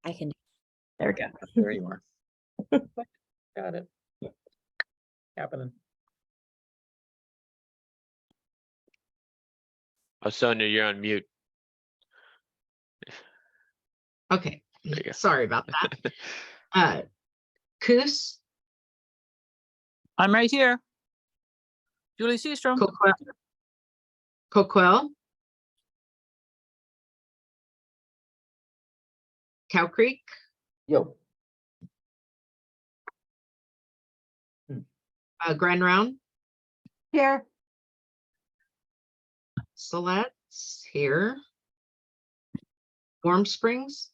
I can. There we go. There you are. Got it. Happening. Oh, Sonia, you're on mute. Okay, There you go. sorry about that. Coos, I'm right here. Julie Seastrom. Coquell, Cow Creek, Yo. Grand Round, Here. Siletz here, Warm Springs,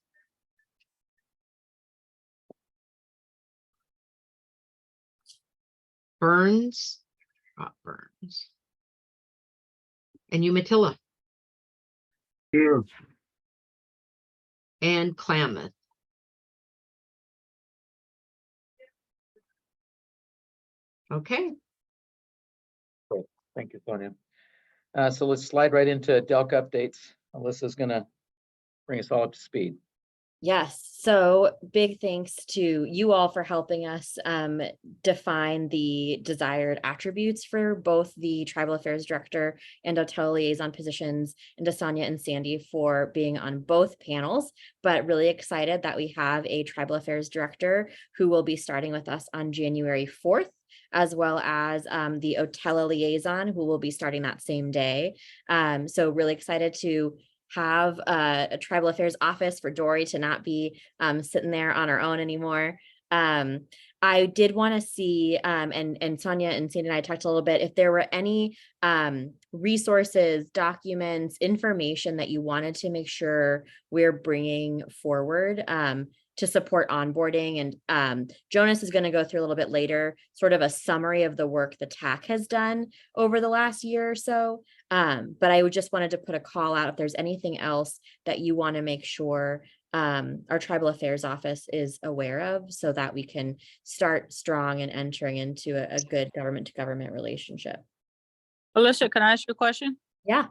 Burns, Burns, and Umatilla. Here. And Klamath. Okay, Thank you, Sonia. So let's slide right into Delc updates. Alyssa's gonna bring us all up to speed. Yes, so big thanks to you all for helping us define the desired attributes for both the Tribal Affairs Director and Otella Liaison positions, and to Sonia and Sandy for being on both panels, but really excited that we have a Tribal Affairs Director who will be starting with us on January 4th, as well as the Otella Liaison who will be starting that same day. So really excited to have a tribal affairs office for Dory to not be sitting there on our own anymore. I did want to see, and Sonia and Sandy and I talked a little bit, if there were any resources, documents, information that you wanted to make sure we're bringing forward to support onboarding. And Jonas is going to go through a little bit later, sort of a summary of the work the TAC has done over the last year or so. But I would just wanted to put a call out if there's anything else that you want to make sure our Tribal Affairs Office is aware of, so that we can start strong and entering into a good government to government relationship. Alicia, can I ask you a question? Yeah.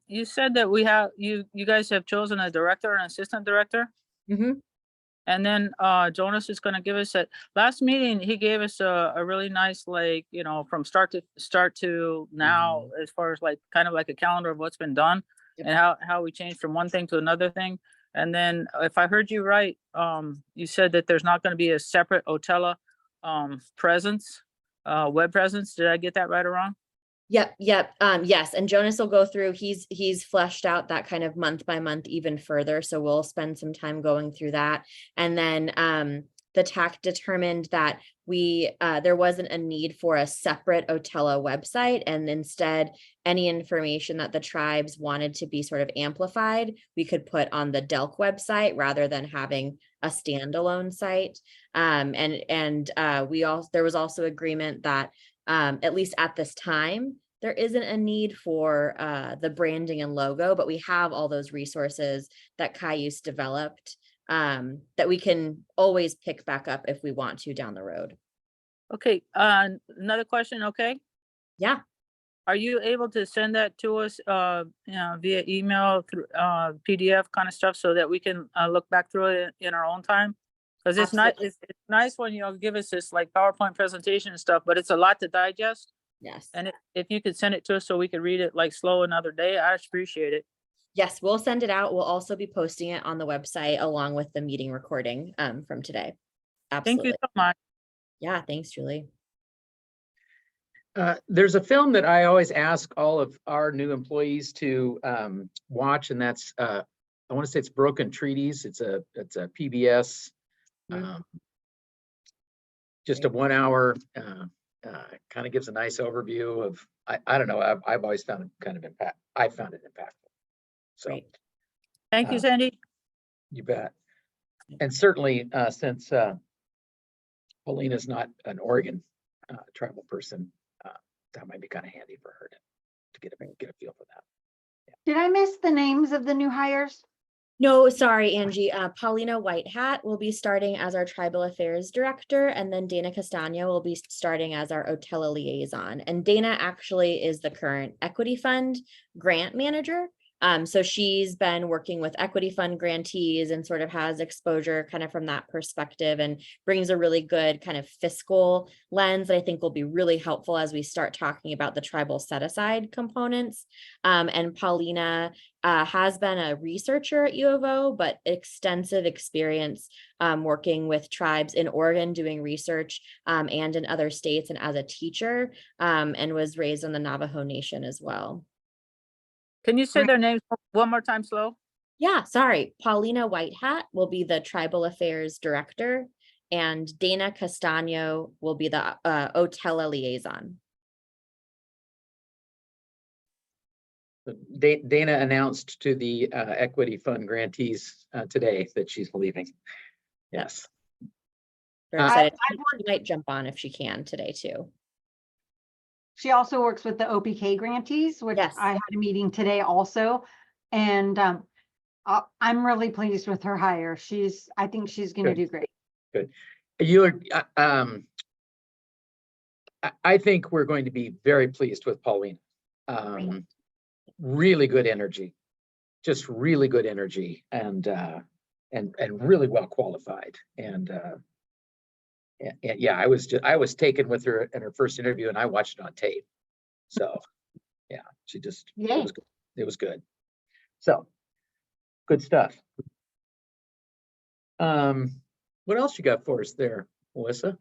You said that we have, you guys have chosen a director and assistant director? Mm-hmm. And then Jonas is going to give us last meeting, he gave us a really nice, like, you know, from start to now, as far as like kind of like a calendar of what's been done. Yep. And how we changed from one thing to another thing. And then if I heard you right, you said that there's not going to be a separate Otella presence, web presence. Did I get that right or wrong? Yep. Yes. And Jonas will go through, he's fleshed out that kind of month by month even further. So we'll spend some time going through that. And then the TAC determined that there wasn't a need for a separate Otella website, and instead any information that the tribes wanted to be sort of amplified, we could put on the DELC website rather than having a standalone site. There was also agreement that at least at this time, there isn't a need for the branding and logo, but we have all those resources that Cayuse developed that we can always pick back up if we want to down the road. Okay, another question, okay? Yeah. Are you able to send that to us, you know, via email, through PDF kind of stuff, so that we can look back through it in our own time? Because it's not, it's nice when you give us this like PowerPoint presentation and stuff, but it's a lot to digest. Yes. And if you could send it to us so we could read it like slow another day, I appreciate it. Yes, we'll send it out. We'll also be posting it on the website along with the meeting recording from today. Absolutely. Thank you so much. Yeah, thanks, Julie. There's a film that I always ask all of our new employees to watch, and that's I want to say it's Broken Treaties. It's a PBS, just a 1 hour. Kind of gives a nice overview of. I don't know. I've always found it kind of I found it impactful. So, Great. Thank you, Sandy. you bet. And certainly, since Paulina's not an Oregon tribal person, that might be kind of handy for her to get a feel for that. Did I miss the names of the new hires? No, sorry, Angie. Paulina Whitehat will be starting as our Tribal Affairs Director, and then Dana Castagno will be starting as our Otella Liaison. And Dana actually is the current Equity Fund grant manager. So she's been working with equity fund grantees and sort of has exposure kind of from that perspective and brings a really good kind of fiscal lens that I think will be really helpful as we start talking about the tribal set aside components. And Paulina has been a researcher at U of O, but extensive experience working with tribes in Oregon doing research and in other states and as a teacher, and was raised on the Navajo Nation as well. Can you say Right. their names one more time slow? Yeah, sorry. Paulina Whitehat will be the Tribal Affairs Director, and Dana Castano will be the OTELA liaison. Dana announced to the equity fund grantees today that she's leaving. Yes. Very Uh, excited. I've She might jump on if she can today too. She also works with the OPK grantees, which Yes. I had a meeting today also. And I'm really pleased with her hire. I think she's going to Good. do great. You're, I think we're going to be very pleased with Pauline. Really good energy, just really good energy, and really well qualified. And yeah, I was taken with her in her first interview, and I watched it on tape. So yeah, Yay. it was good. So good stuff. What else you got for us there, Melissa?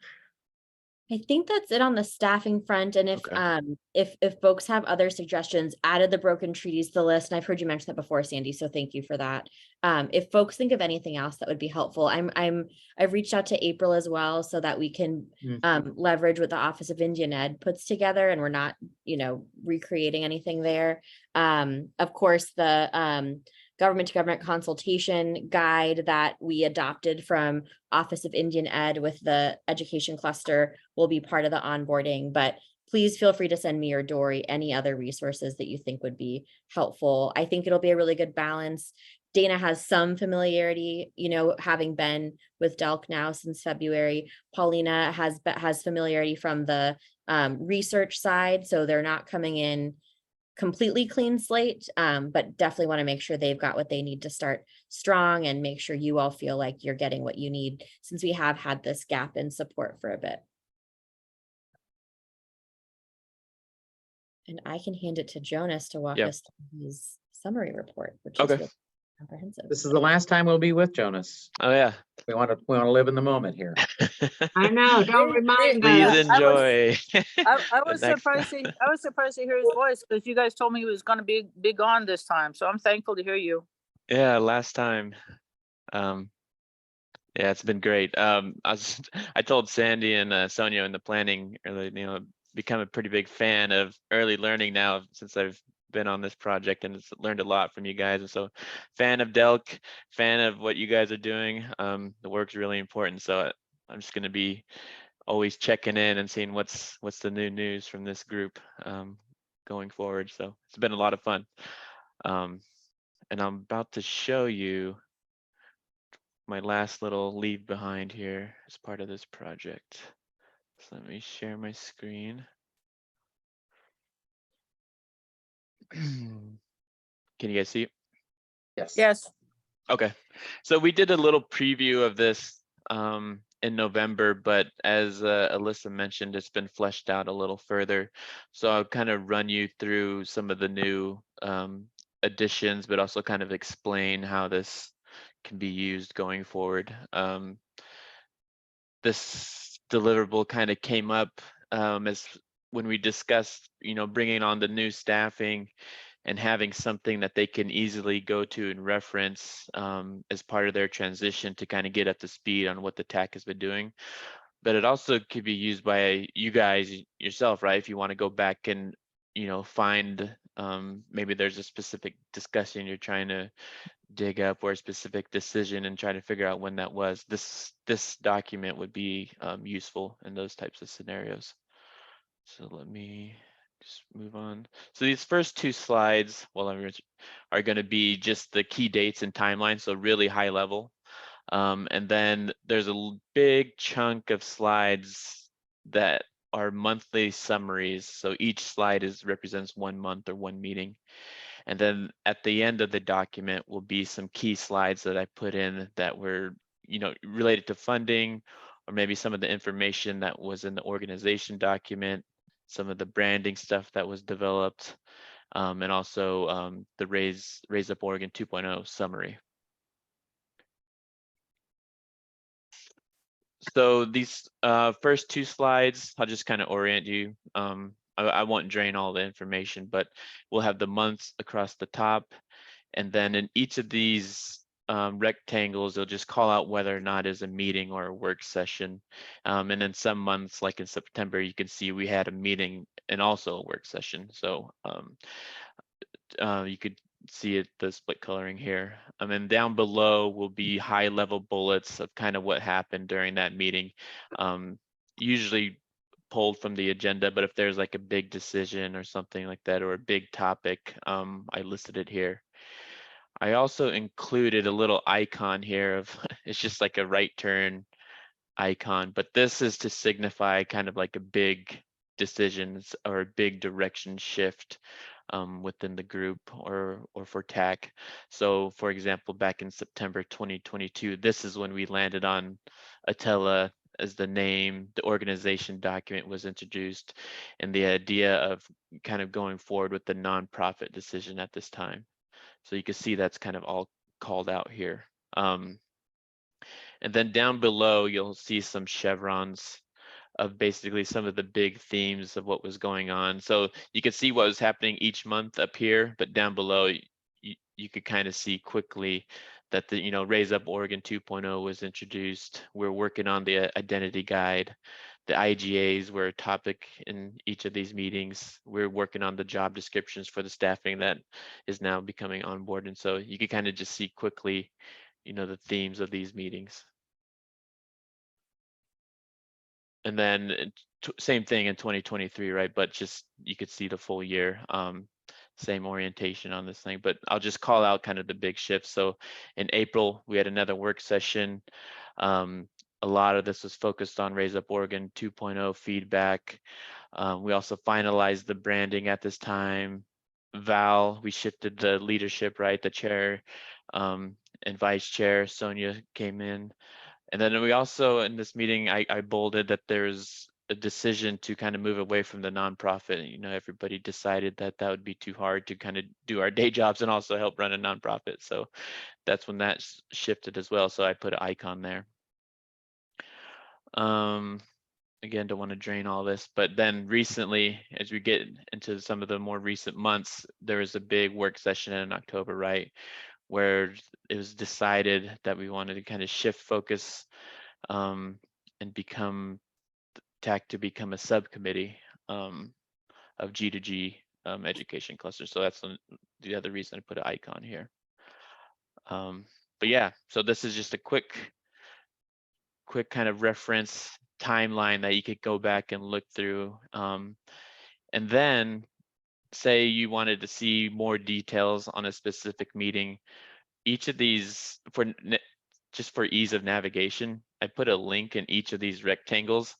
I think that's it on the staffing front. And Okay. if folks have other suggestions, added the broken treaties to the list. And I've heard you mention that before, Sandy. So thank you for that. If folks think of anything else that would be helpful, I've reached out to April as well so that we can leverage what the Office of Indian Ed puts together, and we're not, recreating anything there. Of course, the government to government consultation guide that we adopted from Office of Indian Ed with the education cluster will be part of the onboarding, but please feel free to send me or Dory any other resources that you think would be helpful. I think it'll be a really good balance. Dana has some familiarity, having been with DELC now since February. Paulina has familiarity from the research side, so they're not coming in completely clean slate, but definitely want to make sure they've got what they need to start strong and make sure you all feel like you're getting what you need, since we have had this gap in support for a bit. And I can hand it to Jonas to walk Yep. us through his summary report, which Okay. is really comprehensive. This is the last time we'll be with Jonas. Oh, yeah. We want to live in the moment here. I know, don't remind Please us. enjoy. I was the next surprised. time. I was surprised to hear his voice because you guys told me he was going to be gone this time. So I'm thankful to hear you. Yeah, last time. Yeah, it's been great. I told Sandy and Sonia in the planning earlier, become a pretty big fan of early learning now since I've been on this project and it's learned a lot from you guys. And so fan of DELC, fan of what you guys are doing. The work's really important. So I'm just going to be always checking in and seeing what's the new news from this group going forward. So it's been a lot of fun. And I'm about to show you my last little leave behind here as part of this project. So let me share my screen. Can you guys see it? Yes. Yes. Okay, so we did a little preview of this in November, but as Alyssa mentioned, it's been fleshed out a little further. So I'll kind of run you through some of the new additions, but also kind of explain how this can be used going forward. This deliverable kind of came up as when we discussed, bringing on the new staffing and having something that they can easily go to and reference as part of their transition to kind of get up to speed on what the TAC has been doing. But it also could be used by you guys yourself, right? If you want to go back and, find maybe there's a specific discussion you're trying to dig up or a specific decision and try to figure out when that was. This document would be useful in those types of scenarios. So let me just move on. So these first two slides, are going to be just the key dates and timelines, so really high level. And then there's a big chunk of slides that are monthly summaries. So each slide represents 1 month or one meeting. And then at the end of the document will be some key slides that I put in that were, related to funding, or maybe some of the information that was in the organization document, some of the branding stuff that was developed, and also the Raise Up Oregon 2.0 summary. So these first two slides, I'll just kind of orient you. I won't drain all the information, but we'll have the months across the top. And then in each of these rectangles, they'll just call out whether or not it's a meeting or a work session. And then some months, like in September, you can see we had a meeting and also a work session. So you could see it, the split coloring here. And then down below will be high level bullets of kind of what happened during that meeting. Usually pulled from the agenda, but if there's like a big decision or something like that, or a big topic, I listed it here. I also included a little icon here of, it's just like a right turn icon, but this is to signify kind of like a big decisions or a big direction shift within the group or for TAC. So for example, back in September 2022, this is when we landed on Atella as the name. The organization document was introduced, and the idea of kind of going forward with the nonprofit decision at this time. So you can see that's kind of all called out here. And then down below, you'll see some chevrons of basically some of the big themes of what was going on. So you can see what was happening each month up here, but down below, you could kind of see quickly that the, Raise Up Oregon 2.0 was introduced. We're working on the identity guide. The IGAs were a topic in each of these meetings. We're working on the job descriptions for the staffing that is now becoming on board. And so you could kind of just see quickly, the themes of these meetings. And then same thing in 2023, right? But just you could see the full year, same orientation on this thing. But I'll just call out kind of the big shifts. So in April, we had another work session. A lot of this was focused on Raise Up Oregon 2.0 feedback. We also finalized the branding at this time. Val, we shifted the leadership, right? The chair and vice chair, Sonia came in. And then we also, in this meeting, I bolded that there's a decision to kind of move away from the nonprofit. Everybody decided that that would be too hard to kind of do our day jobs and also help run a nonprofit. So that's when that shifted as well. So I put an icon there. Again, don't want to drain all this, but then recently, as we get into some of the more recent months, there was a big work session in October, right? Where it was decided that we wanted to kind of shift focus and become TAC to become a subcommittee of G2G education cluster. So that's the other reason I put an icon here. But yeah, so this is just a quick kind of reference timeline that you could go back and look through. And then say you wanted to see more details on a specific meeting, each of these, just for ease of navigation, I put a link in each of these rectangles.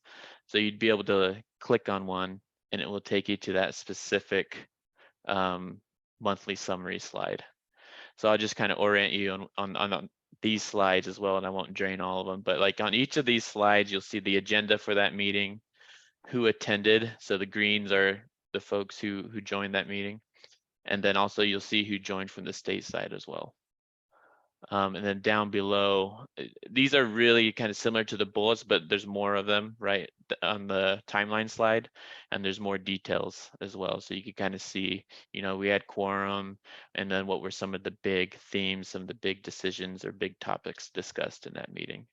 So you'd be able to click on one and it will take you to that specific monthly summary slide. So I'll just kind of orient you on these slides as well, and I won't drain all of them, but like on each of these slides, you'll see the agenda for that meeting, who attended. So the greens are the folks who joined that meeting. And then also you'll see who joined from the state side as well. And then down below, these are really kind of similar to the bullets, but there's more of them right on the timeline slide, and there's more details as well. So you can kind of see, we had quorum, and then what were some of the big themes, some of the big decisions or big topics discussed in that meeting.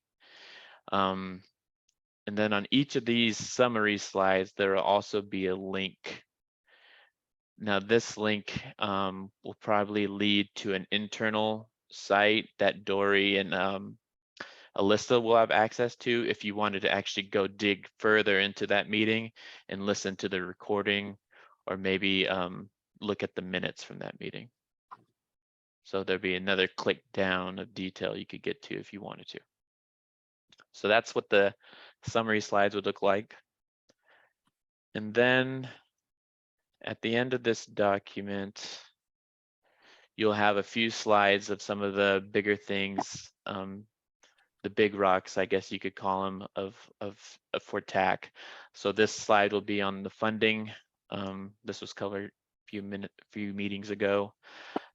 And then on each of these summary slides, there will also be a link. Now this link will probably lead to an internal site that Dory and Alyssa will have access to if you wanted to actually go dig further into that meeting and listen to the recording, or maybe look at the minutes from that meeting. So there'd be another click down of detail you could get to if you wanted to. So that's what the summary slides would look like. And then at the end of this document, you'll have a few slides of some of the bigger things, the big rocks, I guess you could call them, for TAC. So this slide will be on the funding. This was covered a few meetings ago.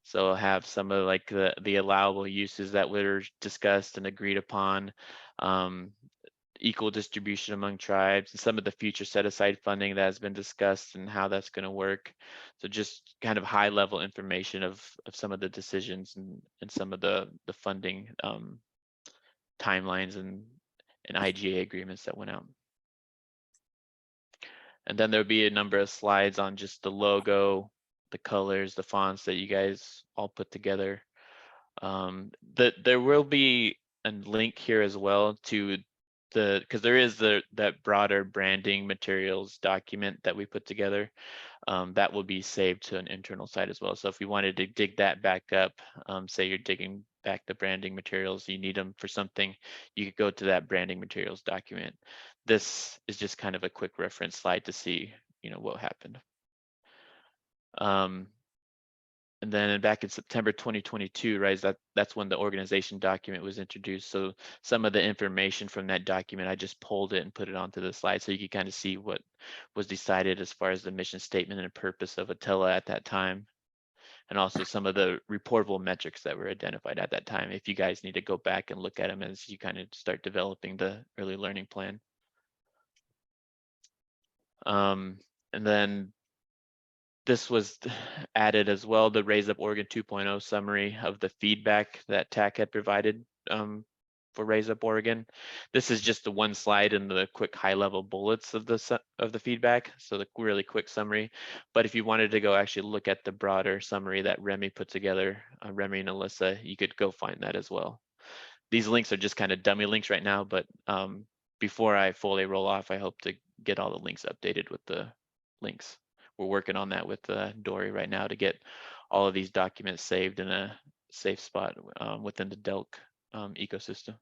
So I'll have some of like the allowable uses that were discussed and agreed upon, equal distribution among tribes, and some of the future set aside funding that has been discussed and how that's going to work. So just kind of high level information of some of the decisions and some of the funding timelines and IGA agreements that went out. And then there'll be a number of slides on just the logo, the colors, the fonts that you guys all put together. There will be a link here as well to because there is that broader branding materials document that we put together. That will be saved to an internal site as well. So if you wanted to dig that back up, say you're digging back the branding materials, you need them for something, you could go to that branding materials document. This is just kind of a quick reference slide to see, what happened. And then back in September 2022, right, that's when the organization document was introduced. So some of the information from that document, I just pulled it and put it onto the slide so you could kind of see what was decided as far as the mission statement and purpose of Attila at that time. And also some of the reportable metrics that were identified at that time, if you guys need to go back and look at them as you kind of start developing the early learning plan. And then this was added as well, the Raise Up Oregon 2.0 summary of the feedback that TAC had provided for Raise Up Oregon. This is just the one slide in the quick high-level bullets of the feedback, so the really quick summary. But if you wanted to go actually look at the broader summary that Remy put together, Remy and Alyssa, you could go find that as well. These links are just kind of dummy links right now, but before I fully roll off, I hope to get all the links updated with the links. We're working on that with Dory right now to get all of these documents saved in a safe spot within the Delk ecosystem.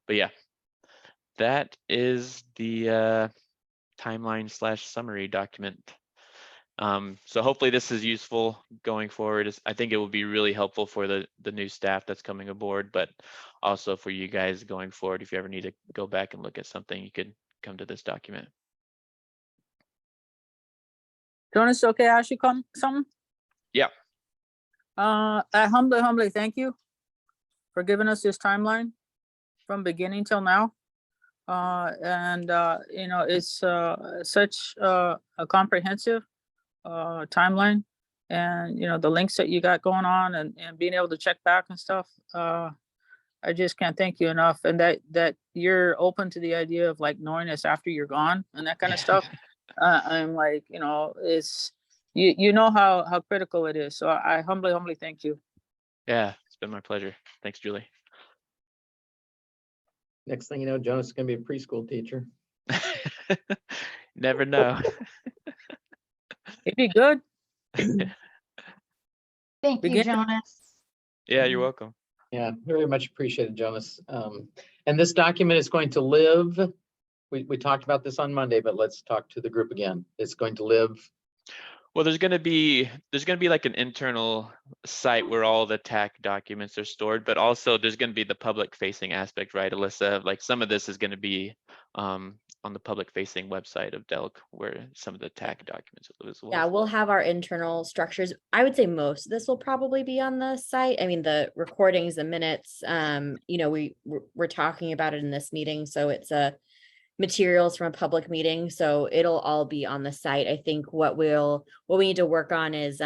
But yeah, that is the timeline / summary document. So hopefully this is useful going forward. I think it will be really helpful for the new staff that's coming aboard, but also for you guys going forward. If you ever need to go back and look at something, you could come to this document. Jonas, okay, I should come something? Yeah. I humbly thank you for giving us this timeline from beginning till now. It's such a comprehensive timeline, and the links that you got going on and being able to check back and stuff. I just can't thank you enough, and that you're open to the idea of like knowing us after you're gone and that kind of stuff. I'm like, it's how critical it is. So I humbly thank you. Yeah, it's been my pleasure. Thanks, Julie. Next thing you know, Jonas is gonna be a preschool teacher. Never know. It'd be good. Thank you, Begin- Jonas. Yeah, you're welcome. Yeah, very much appreciated, Jonas. And this document is going to live, we talked about this on Monday, but let's talk to the group again. It's going to live. Well, there's gonna be like an internal site where all the TAC documents are stored, but also there's gonna be the public facing aspect, right, Alyssa? Like some of this is gonna be on the public facing website of Delk, where some of the TAC documents will live as well. Yeah, we'll have our internal structures. I would say most of this will probably be on the site. I mean, the recordings, the minutes, we're talking about it in this meeting, so it's materials from a public meeting, so it'll all be on the site. I think what we need to work on is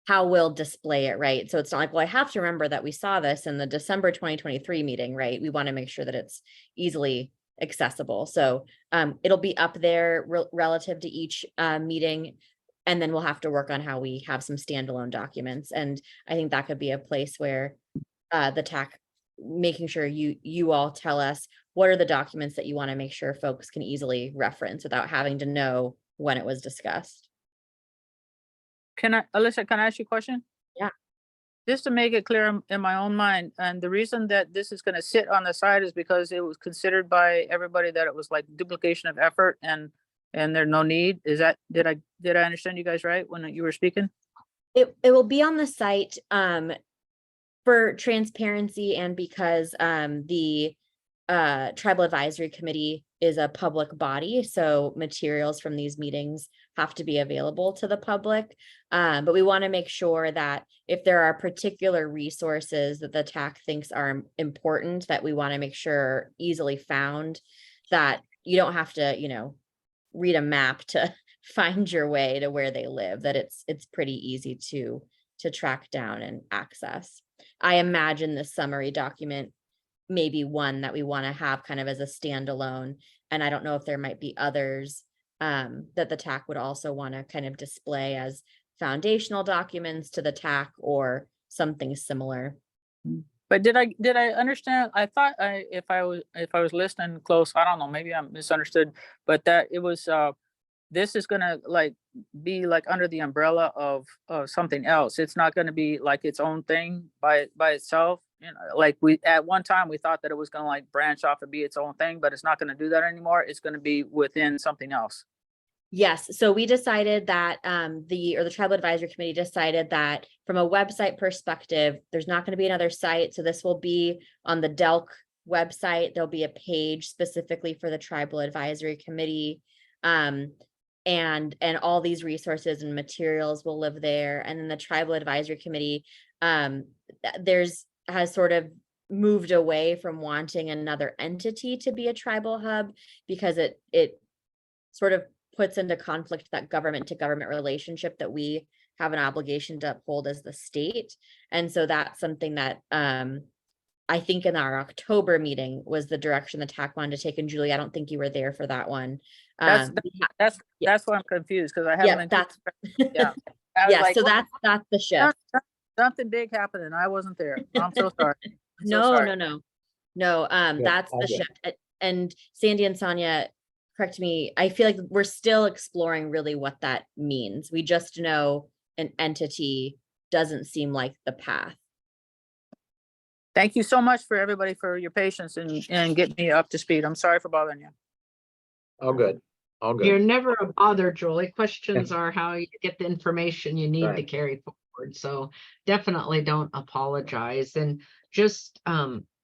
how we'll display it, right? So it's not like, well, I have to remember that we saw this in the December 2023 meeting, right? We want to make sure that it's easily accessible. So it'll be up there relative to each meeting, and then we'll have to work on how we have some standalone documents. And I think that could be a place where the TAC, making sure you all tell us what are the documents that you want to make sure folks can easily reference without having to know when it was discussed. Alyssa, can I ask you a question? Yeah. Just to make it clear in my own mind, and the reason that this is gonna sit on the side is because it was considered by everybody that it was like duplication of effort, and and there's no need? Is that, did I understand you guys right when you were speaking? It will be on the site for transparency and because the Tribal Advisory Committee is a public body, so materials from these meetings have to be available to the public. But we want to make sure that if there are particular resources that the TAC thinks are important, that we want to make sure are easily found, that you don't have to, you know, read a map to find your way to where they live, that it's pretty easy to track down and access. I imagine this summary document may be one that we want to have kind of as a standalone, and I don't know if there might be others that the TAC would also want to kind of display as foundational documents to the TAC or something similar. But did I understand? I thought if I was listening close, I don't know, maybe I misunderstood, but that it was this is gonna like be like under the umbrella of something else. It's not gonna be like its own thing by itself. You know, like we at one time we thought that it was gonna like branch off and be its own thing, but it's not gonna do that anymore. It's gonna be within something else. Yes, so we decided that the Tribal Advisory Committee decided that from a website perspective, there's not going to be another site. So this will be on the DELC website. There'll be a page specifically for the Tribal Advisory Committee. And all these resources and materials will live there. And then the Tribal Advisory Committee has sort of moved away from wanting another entity to be a tribal hub because it sort of puts into conflict that government to government relationship that we have an obligation to uphold as the state. And so that's something that I think in our October meeting was the direction the TAC wanted to take. And Julie, I don't think you were there for that one. That's why I'm confused because I haven't. Yeah. I was Yeah, like, so what? that's the shift. Something big happening. I wasn't there. I'm so sorry. I'm so No, sorry. no, that's all the good. shift. And Sandy and Sonia, correct me, I feel like we're still exploring really what that means. We just know an entity doesn't seem like the path. Thank you so much for everybody for your patience and get me up to speed. I'm sorry for bothering you. All good, all You're good. never a bother, Julie. Questions are how you get the information you need to Right. carry forward. So definitely don't apologize. And just,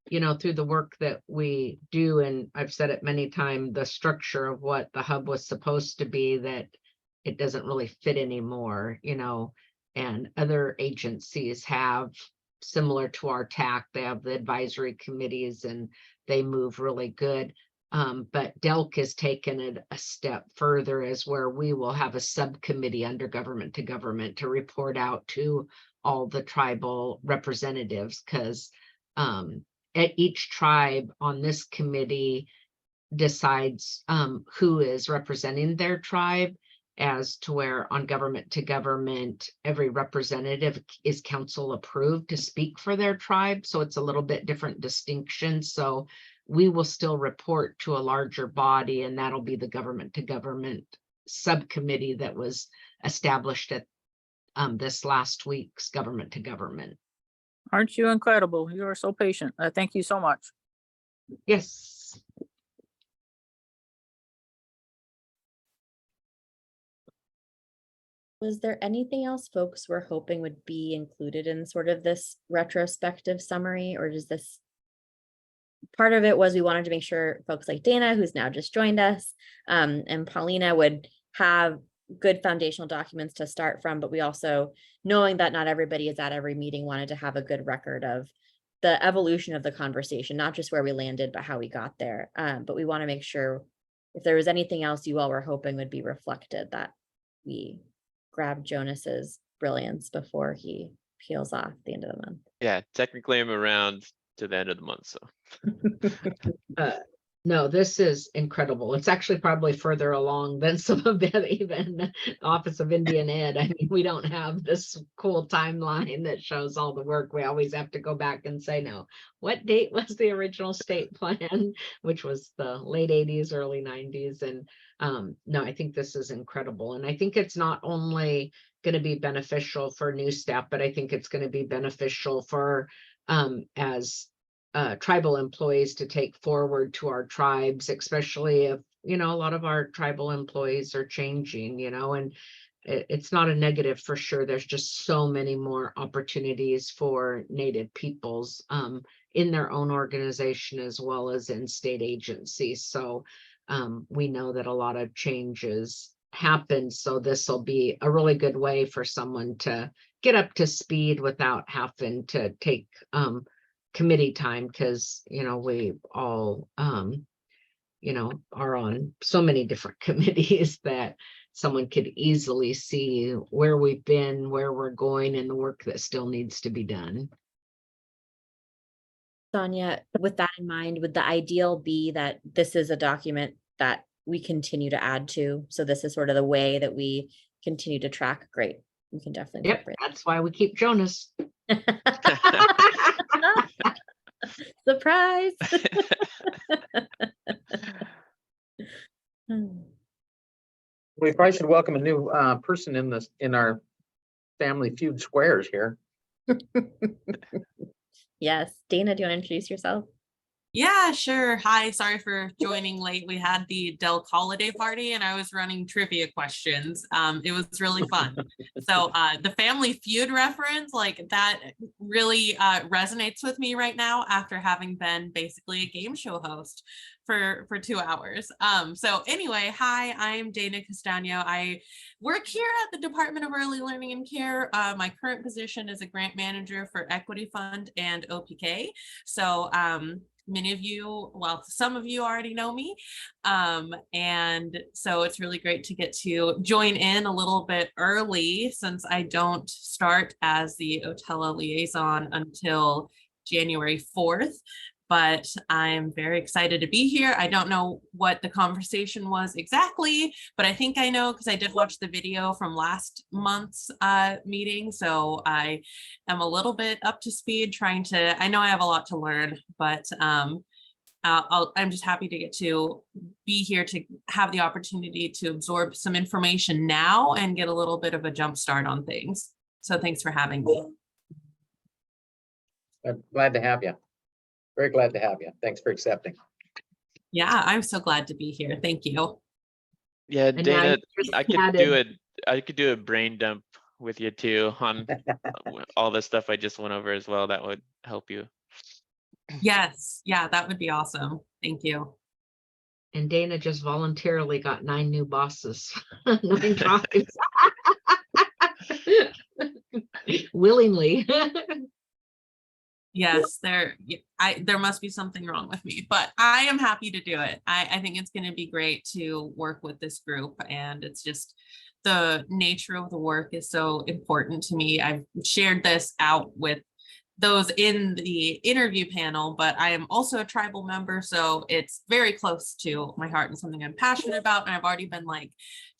you know, through the work that we do, and I've said it many times, the structure of what the hub was supposed to be, that it doesn't really fit anymore, you know, and other agencies have similar to our TAC, they have the advisory committees and they move really good. But DELC has taken it a step further as where we will have a subcommittee under government to government to report out to all the tribal representatives, because at each tribe on this committee decides who is representing their tribe, as to where on government to government, every representative is council approved to speak for their tribe. So it's a little bit different distinction. So we will still report to a larger body, and that'll be the government to government subcommittee that was established at this last week's government to government. Aren't you incredible? You are so patient. Thank you so much. Yes. Was there anything else folks were hoping would be included in sort of this retrospective summary, or does this? Part of it was we wanted to make sure folks like Dana, who's now just joined us, and Paulina would have good foundational documents to start from, but we also, knowing that not everybody is at every meeting, wanted to have a good record of the evolution of the conversation, not just where we landed, but how we got there. But we want to make sure if there was anything else you all were hoping would be reflected, that we grab Jonas's brilliance before he peels off at the end of the month. Yeah, technically I'm around to the end of the month, so. No, this is incredible. It's actually probably further along than some of the even Office of Indian Ed. I mean, we don't have this cool timeline that shows all the work. We always have to go back and say, no, what date was the original state plan, which was the late 80s, early 90s. And no, I think this is incredible. And I think it's not only going to be beneficial for new staff, but I think it's going to be beneficial for as tribal employees to take forward to our tribes, especially if, a lot of our tribal employees are changing, and it's not a negative for sure. There's just so many more opportunities for Native peoples in their own organization as well as in state agencies. So we know that a lot of changes happen. So this will be a really good way for someone to get up to speed without having to take committee time, because we all are on so many different committees that someone could easily see where we've been, where we're going, and the work that still needs to be done. Sonia, with that in mind, would the ideal be that this is a document that we continue to add to? So this is sort of the way that we continue to track. Great. We can definitely Yep, incorporate. that's why we keep Jonas. Surprise. Hmm. We probably should welcome a new person in our Family Feud squares here. Yes, Dana, do you want to introduce yourself? Yeah, sure. Hi, sorry for joining late. We had the Delk holiday party and I was running trivia questions. It was really fun. So the Family Feud reference, like that really resonates with me right now after having been basically a game show host for 2 hours. So anyway, hi, I'm Dana Castano. I work here at the Department of Early Learning and Care. My current position is a grant manager for Equity Fund and OPK. So many of you, well, some of you already know me. And so it's really great to get to join in a little bit early, since I don't start as the Otella liaison until January 4th. But I'm very excited to be here. I don't know what the conversation was exactly, but I think I know because I did watch the video from last month's meeting. So I am a little bit up to speed I know I have a lot to learn, but I'm just happy to get to be here to have the opportunity to absorb some information now and get a little bit of a jump start on things. So thanks for having me. I'm glad to have you. Very glad to have you. Thanks for accepting. Yeah, I'm so glad to be here. Thank you. Yeah, And Dana, just I could do a brain dump with you too on all the stuff I just went over as well. That would help you. Yes, yeah, that would be awesome. Thank you. And Dana just voluntarily got 9 new bosses. 9 tribes. Willingly. Yes, there must be something wrong with me, but I am happy to do it. I think it's going to be great to work with this group, and it's just the nature of the work is so important to me. I've shared this out with those in the interview panel, but I am also a tribal member, so it's very close to my heart and something I'm passionate about. And I've already been like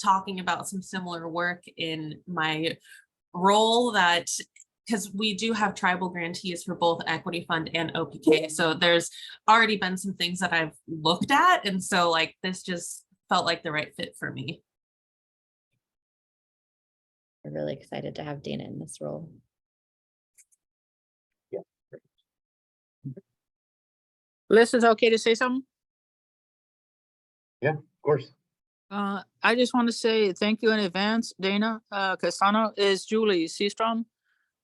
talking about some similar work in my role, that because we do have tribal grantees for both Equity Fund and OPK. So there's already been some things that I've looked at. And so like this just felt like the right fit for me. We're really excited to have Dana in this role. Liz, is it okay to say something? Of course. I just want to say thank you in advance, Dana. Castano is Julie Seastrom,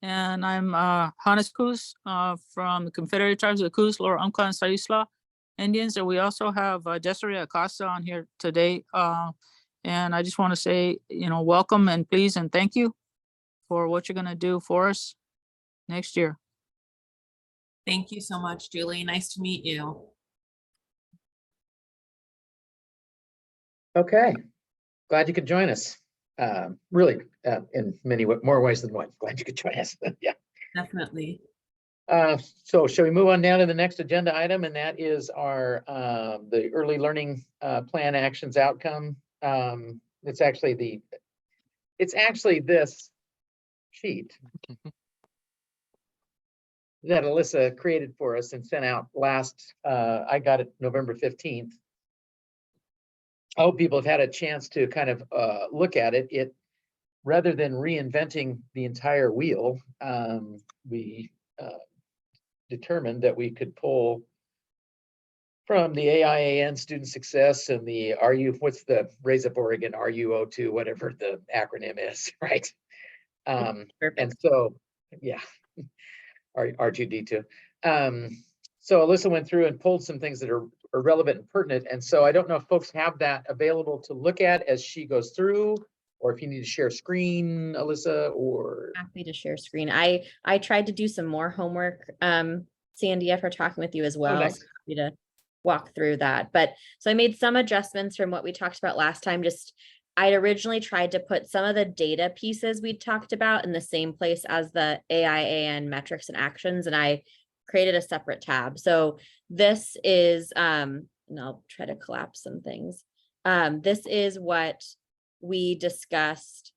and I'm Hannes Coos from the Confederated Tribes of the Coos, Lower Umpqua and Saisla Indians. And we also have Desiree Acosta on here today. And I just want to say, welcome and please and thank you for what you're going to do for us next year. Thank you so much, Julie. Nice to meet you. Okay. Glad you could join us. Really, in many more ways than one. Glad you could join us. Yeah. Definitely. So shall we move on down to the next agenda item, and that is our the early learning plan actions outcome. It's actually this sheet that Alyssa created for us and sent out last. I got it November 15th. I hope people have had a chance to kind of look at it. It, rather than reinventing the entire wheel, we determined that we could pull from the AIAN Student Success and the what's the Raise Up Oregon, RUO2, whatever the acronym is, right? And Perfect. so, yeah, R2D2. So Alyssa went through and pulled some things that are relevant and pertinent. And so I don't know if folks have that available to look at as she goes through, or if you need to share screen, Alyssa, or. Happy to share screen. I tried to do some more homework, Sandy, after talking with you as well. nice. So happy to walk through that. But so I made some adjustments from what we talked about last time. Just I'd originally tried to put some of the data pieces we talked about in the same place as the AIAN metrics and actions, and I created a separate tab. So this is, and I'll try to collapse some things. This is what we discussed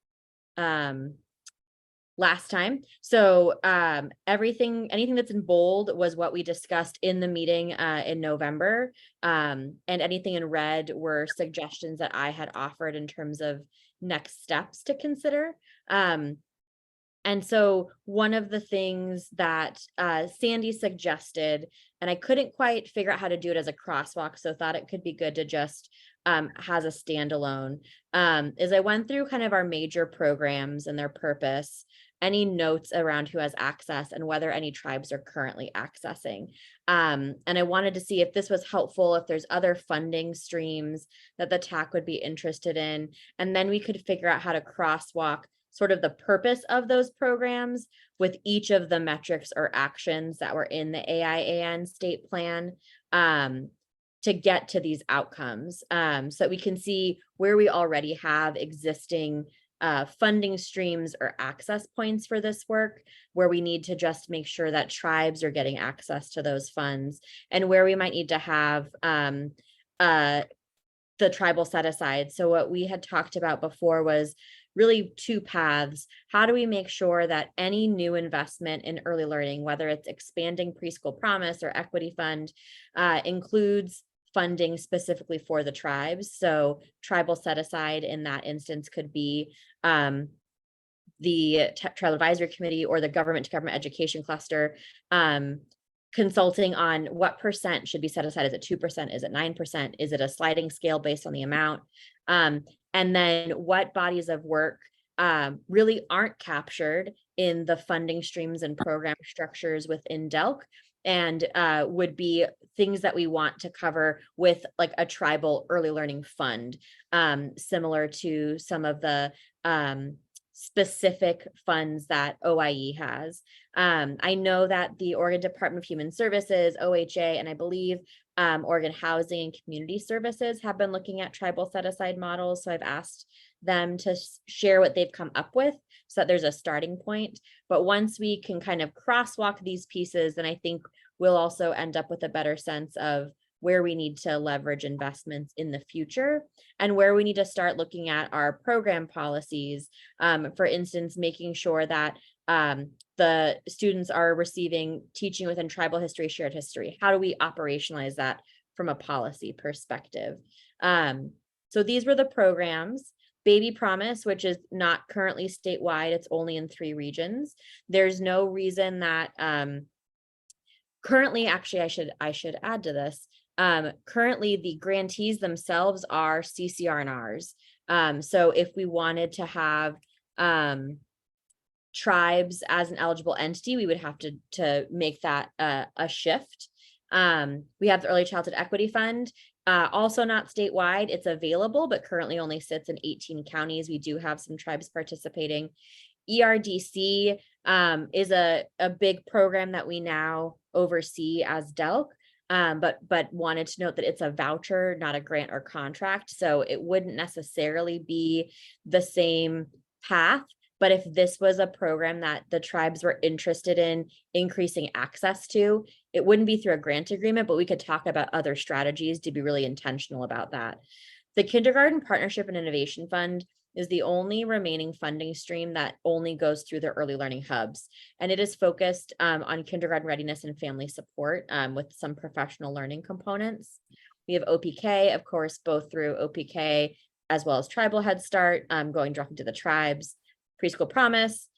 last time. So anything that's in bold was what we discussed in the meeting in November. And anything in red were suggestions that I had offered in terms of next steps to consider. And so one of the things that Sandy suggested, and I couldn't quite figure out how to do it as a crosswalk, so thought it could be good to just has a standalone, is I went through kind of our major programs and their purpose, any notes around who has access and whether any tribes are currently accessing. And I wanted to see if this was helpful, if there's other funding streams that the TAC would be interested in, and then we could figure out how to crosswalk sort of the purpose of those programs with each of the metrics or actions that were in the AIAN state plan to get to these outcomes, so that we can see where we already have existing funding streams or access points for this work, where we need to just make sure that tribes are getting access to those funds, and where we might need to have the tribal set aside. So what we had talked about before was really two paths. How do we make sure that any new investment in early learning, whether it's expanding Preschool Promise or Equity Fund, includes funding specifically for the tribes? So tribal set aside in that instance could be the Tribal Advisory Committee or the Government to Government Education Cluster, consulting on what percent should be set aside. Is it 2%? Is it 9%? Is it a sliding scale based on the amount? And then what bodies of work really aren't captured in the funding streams and program structures within DELC, and would be things that we want to cover with like a tribal early learning fund, similar to some of the specific funds that OIE has. I know that the Oregon Department of Human Services, OHA, and I believe Oregon Housing and Community Services have been looking at tribal set-aside models. So I've asked them to share what they've come up with so that there's a starting point. But once we can kind of crosswalk these pieces, then I think we'll also end up with a better sense of where we need to leverage investments in the future and where we need to start looking at our program policies. For instance, making sure that the students are receiving teaching within tribal history, shared history. How do we operationalize that from a policy perspective? So these were the programs. Baby Promise, which is not currently statewide, it's only in 3 regions. There's no reason that currently, actually, I should add to this. Currently, the grantees themselves are CCR&Rs. So if we wanted to have tribes as an eligible entity, we would have to make that a shift. We have the Early Childhood Equity Fund, also not statewide. It's available, but currently only sits in 18 counties. We do have some tribes participating. ERDC is a big program that we now oversee as DELC. But wanted to note that it's a voucher, not a grant or contract. So it wouldn't necessarily be the same path. But if this was a program that the tribes were interested in increasing access to, it wouldn't be through a grant agreement, but we could talk about other strategies to be really intentional about that. The Kindergarten Partnership and Innovation Fund is the only remaining funding stream that only goes through the early learning hubs. And it is focused on kindergarten readiness and family support with some professional learning components. We have OPK, of course, both through OPK as well as Tribal Head Start, going directly to the tribes. Preschool Promise,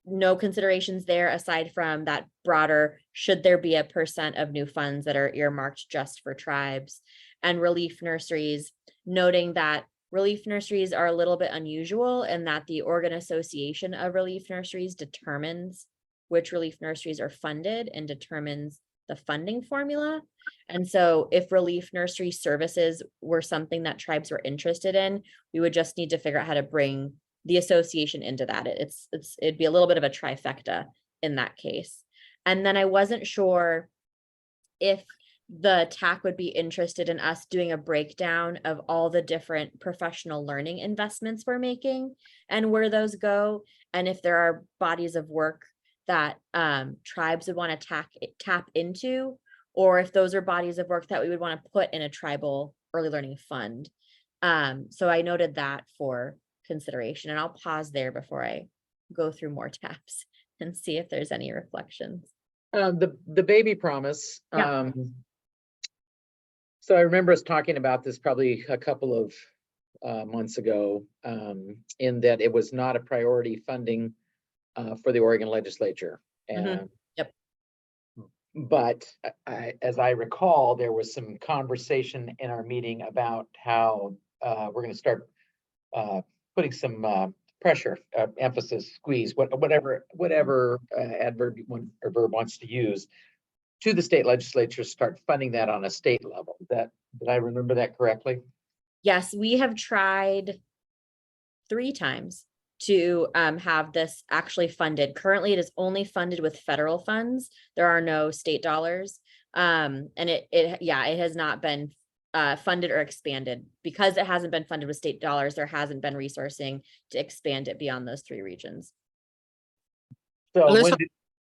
no considerations there aside from that broader, should there be a percent of new funds that are earmarked just for tribes? And relief nurseries, noting that relief nurseries are a little bit unusual in that the Oregon Association of Relief Nurseries determines which relief nurseries are funded and determines the funding formula. And so if relief nursery services were something that tribes were interested in, we would just need to figure out how to bring the association into that. It'd be a little bit of a trifecta in that case. And then I wasn't sure if the TAC would be interested in us doing a breakdown of all the different professional learning investments we're making and where those go. And if there are bodies of work that tribes would want to tap into, or if those are bodies of work that we would want to put in a tribal early learning fund. So I noted that for consideration, and I'll pause there before I go through more tabs and see if there's any reflections. The baby promise. Yeah. So I remember us talking about this probably a couple of months ago, in that it was not a priority funding for the Oregon legislature. And Yep. But as I recall, there was some conversation in our meeting about how we're going to start putting some pressure, emphasis, squeeze, whatever adverb or verb wants to use, to the state legislature, start funding that on a state level. Did I remember that correctly? Yes, we have tried 3 times to have this actually funded. Currently, it is only funded with federal funds. There are no state dollars. And it has not been funded or expanded. Because it hasn't been funded with state dollars, there hasn't been resourcing to expand it beyond those 3 regions. So Melissa-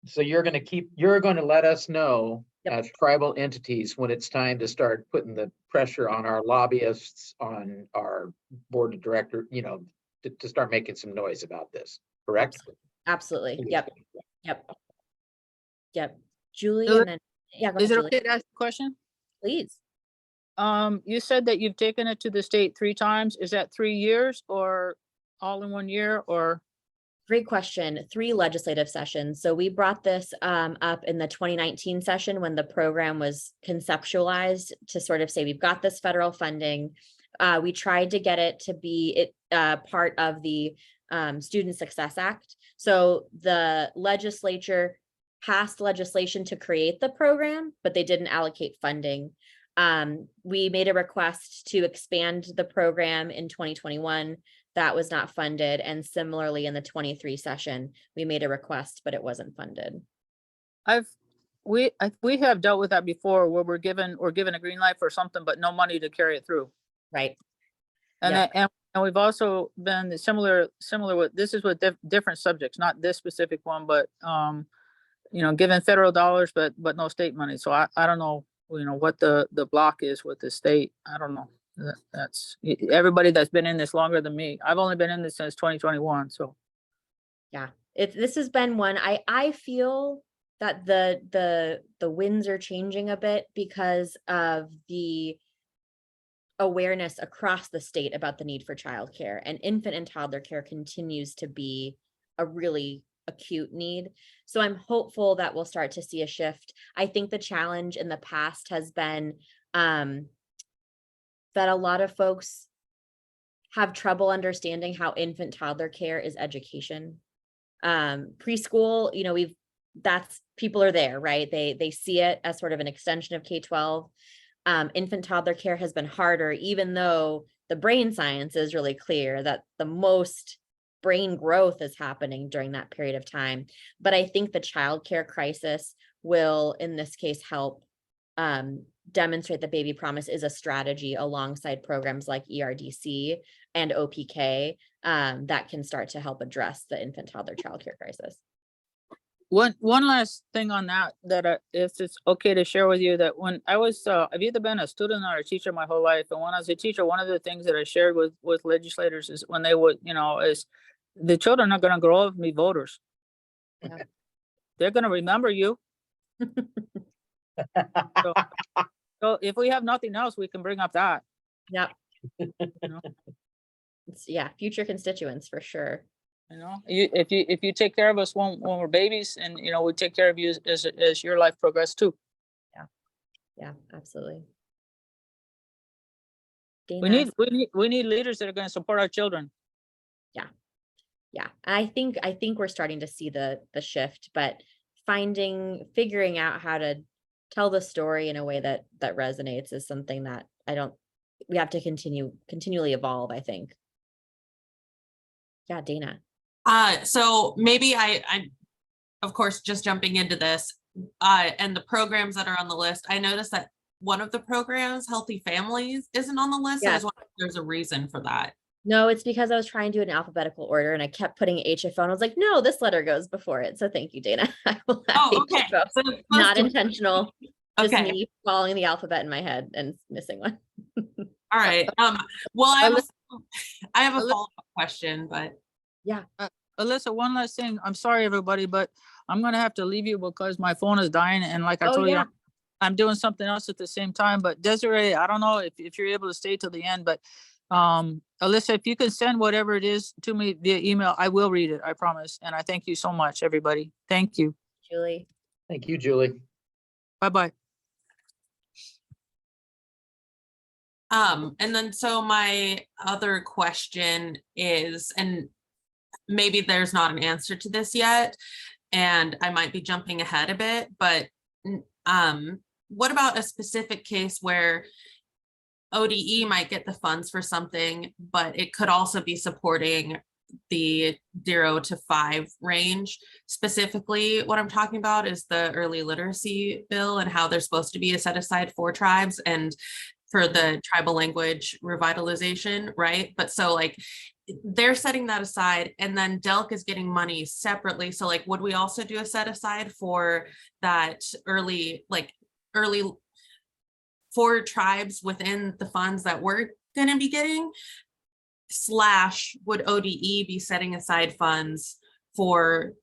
so you're going to let us know Yep. as tribal entities when it's time to start putting the pressure on our lobbyists, on our board of director, to start making some noise about this, correct? Absolutely. Yep. Julie, So and then, yeah, go Is ahead, it Julie, okay to ask a question? please. You said that you've taken it to the state 3 times. Is that 3 years or all in 1 year or? Great question. 3 legislative sessions. So we brought this up in the 2019 session when the program was conceptualized to sort of say, we've got this federal funding. We tried to get it to be part of the Student Success Act. So the legislature passed legislation to create the program, but they didn't allocate funding. We made a request to expand the program in 2021. That was not funded. And similarly, in the 23 session, we made a request, but it wasn't funded. We have dealt with that before where we're given a green light for something, but no money to carry it through. Right. And Yep. and we've also been similar with, this is with different subjects, not this specific one, but given federal dollars, but no state money. So I don't know, what the block is with the state. I don't know. That's everybody that's been in this longer than me. I've only been in this since 2021. So This has been one, I feel that the winds are changing a bit because of the awareness across the state about the need for childcare, and infant and toddler care continues to be a really acute need. So I'm hopeful that we'll start to see a shift. I think the challenge in the past has been that a lot of folks have trouble understanding how infant toddler care is education. Preschool, people are there, right? They see it as sort of an extension of K-12. Infant toddler care has been harder, even though the brain science is really clear that the most brain growth is happening during that period of time. But I think the childcare crisis will, in this case, help demonstrate that Baby Promise is a strategy alongside programs like ERDC and OPK that can start to help address the infant toddler childcare crisis. one last thing on that, if it's okay to share with you, that when I was, I've either been a student or a teacher my whole life. And when I was a teacher, one of the things that I shared with legislators is when they would, is the children are going to grow up and be voters. Yeah. They're going to remember you. So if we have nothing else, we can bring up that. Yeah. you know? Future constituents for sure. You know, if you take care of us when we're babies, and you know, we take care of you as your life progresses too. Yeah, absolutely. We Dana, we need leaders that are going to support our children. yeah, I think we're starting to see the shift, but figuring out how to tell the story in a way that resonates is something that we have to continually evolve, I think. Yeah, Dana. So maybe I, of course, just jumping into this, and the programs that are on the list, I noticed that one of the programs, Healthy Families, isn't on the list. I Yes. was wondering if there's a reason for that. No, it's because I was trying to do an alphabetical order and I kept putting HFO and I was like, no, this letter goes before it. So thank you, Dana. I will have Oh, okay. HFO. So it's Not supposed to- intentional. Just Okay. me following the alphabet in my head and missing one. All right. Well, I have a Alyssa- follow-up question, but Alyssa, one last thing. I'm sorry, everybody, but I'm gonna have to leave you because my phone is dying, and like I Oh, told you, yeah. I'm doing something else at the same time. But Desiree, I don't know if you're able to stay till the end, but Alyssa, if you can send whatever it is to me via email, I will read it. I promise. And I thank you so much, everybody. Thank you. Julie. Thank you, Julie. Bye-bye. and then so my other question is, and maybe there's not an answer to this yet, and I might be jumping ahead a bit, but what about a specific case where ODE might get the funds for something, but it could also be supporting the 0 to 5 range? Specifically, what I'm talking about is the early literacy bill and how there's supposed to be a set aside for tribes and for the tribal language revitalization, right? But so like they're setting that aside, and then DELC is getting money separately. So like, would we also do a set aside for that early for tribes within the funds that we're going to be getting? / would ODE be setting aside funds for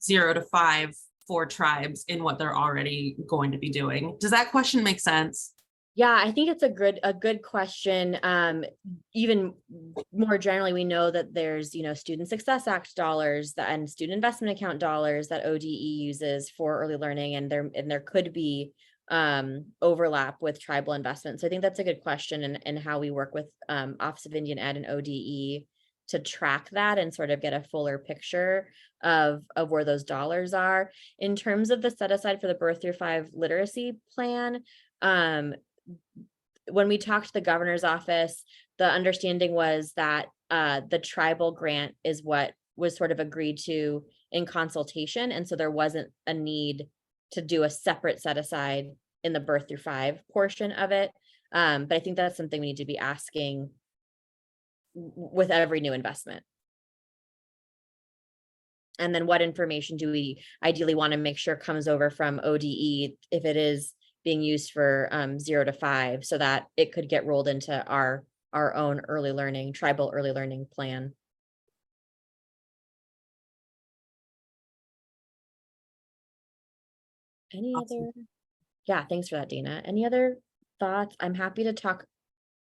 0 to 5 for tribes in what they're already going to be doing? Does that question make sense? Yeah, I think it's a good question. Even more generally, we know that there's, Student Success Act dollars and student investment account dollars that ODE uses for early learning, and there could be overlap with tribal investment. So I think that's a good question, and how we work with Office of Indian Ed and ODE to track that and sort of get a fuller picture of where those dollars are. In terms of the set aside for the birth through 5 literacy plan, when we talked to the governor's office, the understanding was that the tribal grant is what was sort of agreed to in consultation. And so there wasn't a need to do a separate set aside in the birth through 5 portion of it. But I think that's something we need to be asking with every new investment. And then what information do we ideally want to make sure comes over from ODE if it is being used for 0 to 5, so that it could get rolled into our own tribal early learning plan. Any other? Yeah, thanks for that, Dana. Any other thoughts? I'm happy to talk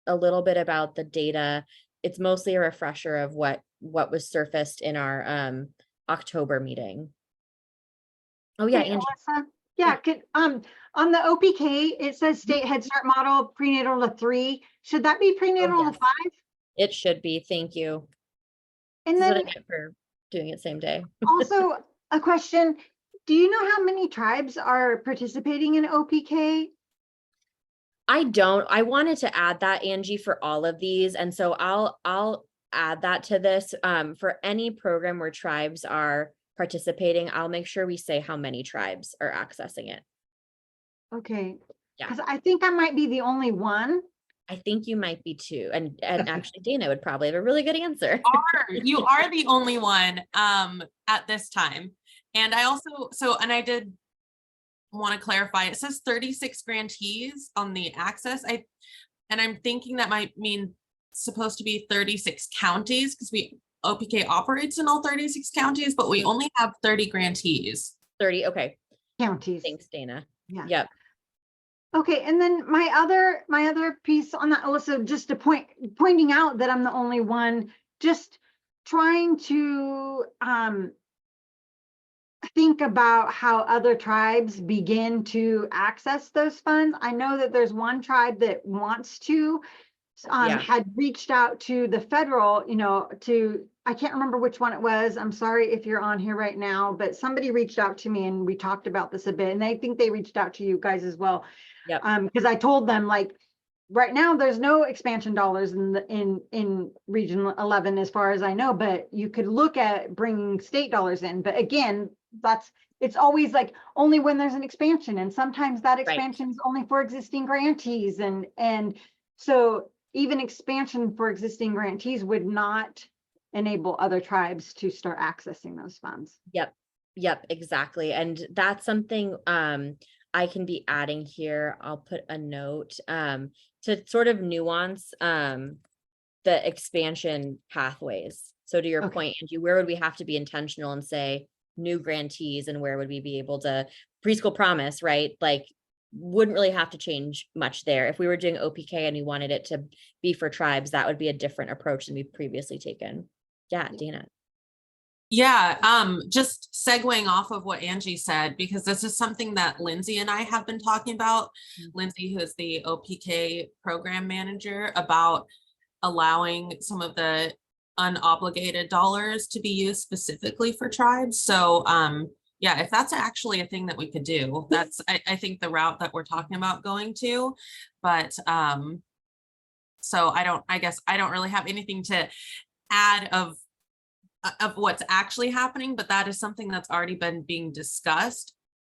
a little bit about the data. It's mostly a refresher of what was surfaced in our October meeting. Oh yeah, Hey, Angie. Alyssa? Yeah, on the OPK, it says state Head Start model prenatal to 3. Should that be prenatal to yes. 5? It should be. Thank you. And This is what I then get for doing it same day. also a question, do you know how many tribes are participating in OPK? I don't. I wanted to add that, Angie, for all of these. And so I'll add that to this. For any program where tribes are participating, I'll make sure we say how many tribes are accessing it. Okay. Yeah. Because I think I might be the only one. I think you might be too. And actually Dana would probably have a really good answer. You are the only one at this time. And I also, and I did want to clarify, it says 36 grantees on the access. I'm thinking that might mean supposed to be 36 counties, because OPK operates in all 36 counties, but we only have 30 grantees. 30. Okay. Counties. Thanks, Dana. Yeah. Yep. Okay, and then my other piece on that, Alyssa, just to pointing out that I'm the only one, just trying to think about how other tribes begin to access those funds. I know that there's one tribe that wants to, Yeah. had reached out to the federal, I can't remember which one it was. I'm sorry if you're on here right now, but somebody reached out to me and we talked about this a bit, and I think they reached out to you guys as well. Yep. Because I told them, like, right now, there's no expansion dollars in Region 11, as far as I know, but you could look at bringing state dollars in. But again, it's always like only when there's an expansion, and sometimes that expansion is only for existing grantees, and so even expansion for existing grantees would not enable other tribes to start accessing those funds. Yep, exactly. And that's something I can be adding here. I'll put a note to sort of nuance the expansion pathways. So to your Okay. point, Angie, where would we have to be intentional and say new grantees, and where would we be able to preschool promise, right? Like, wouldn't really have to change much there. If we were doing OPK and we wanted it to be for tribes, that would be a different approach than we've previously taken. Yeah, Dana. Yeah, just segueing off of what Angie said, because this is something that Lindsay and I have been talking about. Lindsay, who is the OPK program manager, about allowing some of the unobligated dollars to be used specifically for tribes. So yeah, if that's actually a thing that we could do, that's I think the route that we're talking about going to. But so I guess I don't really have anything to add of what's actually happening, but that is something that's already been being discussed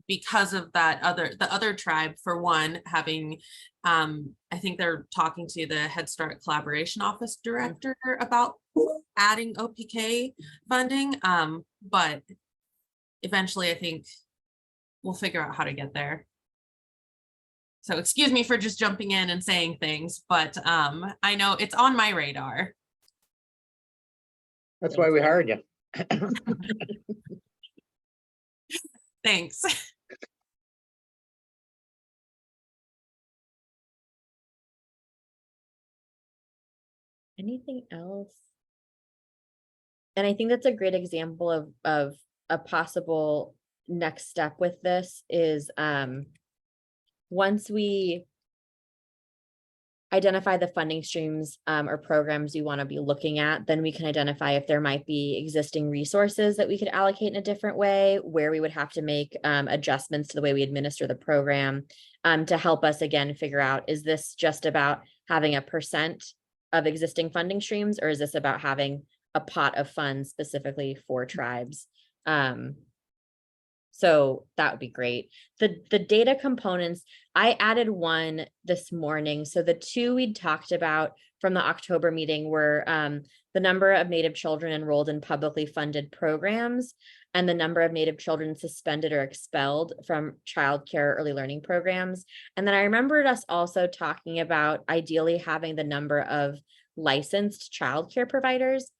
because of the other tribe, for one, having I think they're talking to the Head Start Collaboration Office director about adding OPK funding. But eventually I think we'll figure out how to get there. So excuse me for just jumping in and saying things, but I know it's on my radar. That's why we hired you. Thanks. Anything else? And I think that's a great example of a possible next step with this is once we identify the funding streams or programs you want to be looking at, then we can identify if there might be existing resources that we could allocate in a different way, where we would have to make adjustments to the way we administer the program to help us again figure out, is this just about having a percent of existing funding streams, or is this about having a pot of funds specifically for tribes? So that would be great. The data components, I added one this morning. So the two we'd talked about from the October meeting were the number of Native children enrolled in publicly funded programs and the number of Native children suspended or expelled from childcare early learning programs. And then I remembered us also talking about ideally having the number of licensed childcare providers.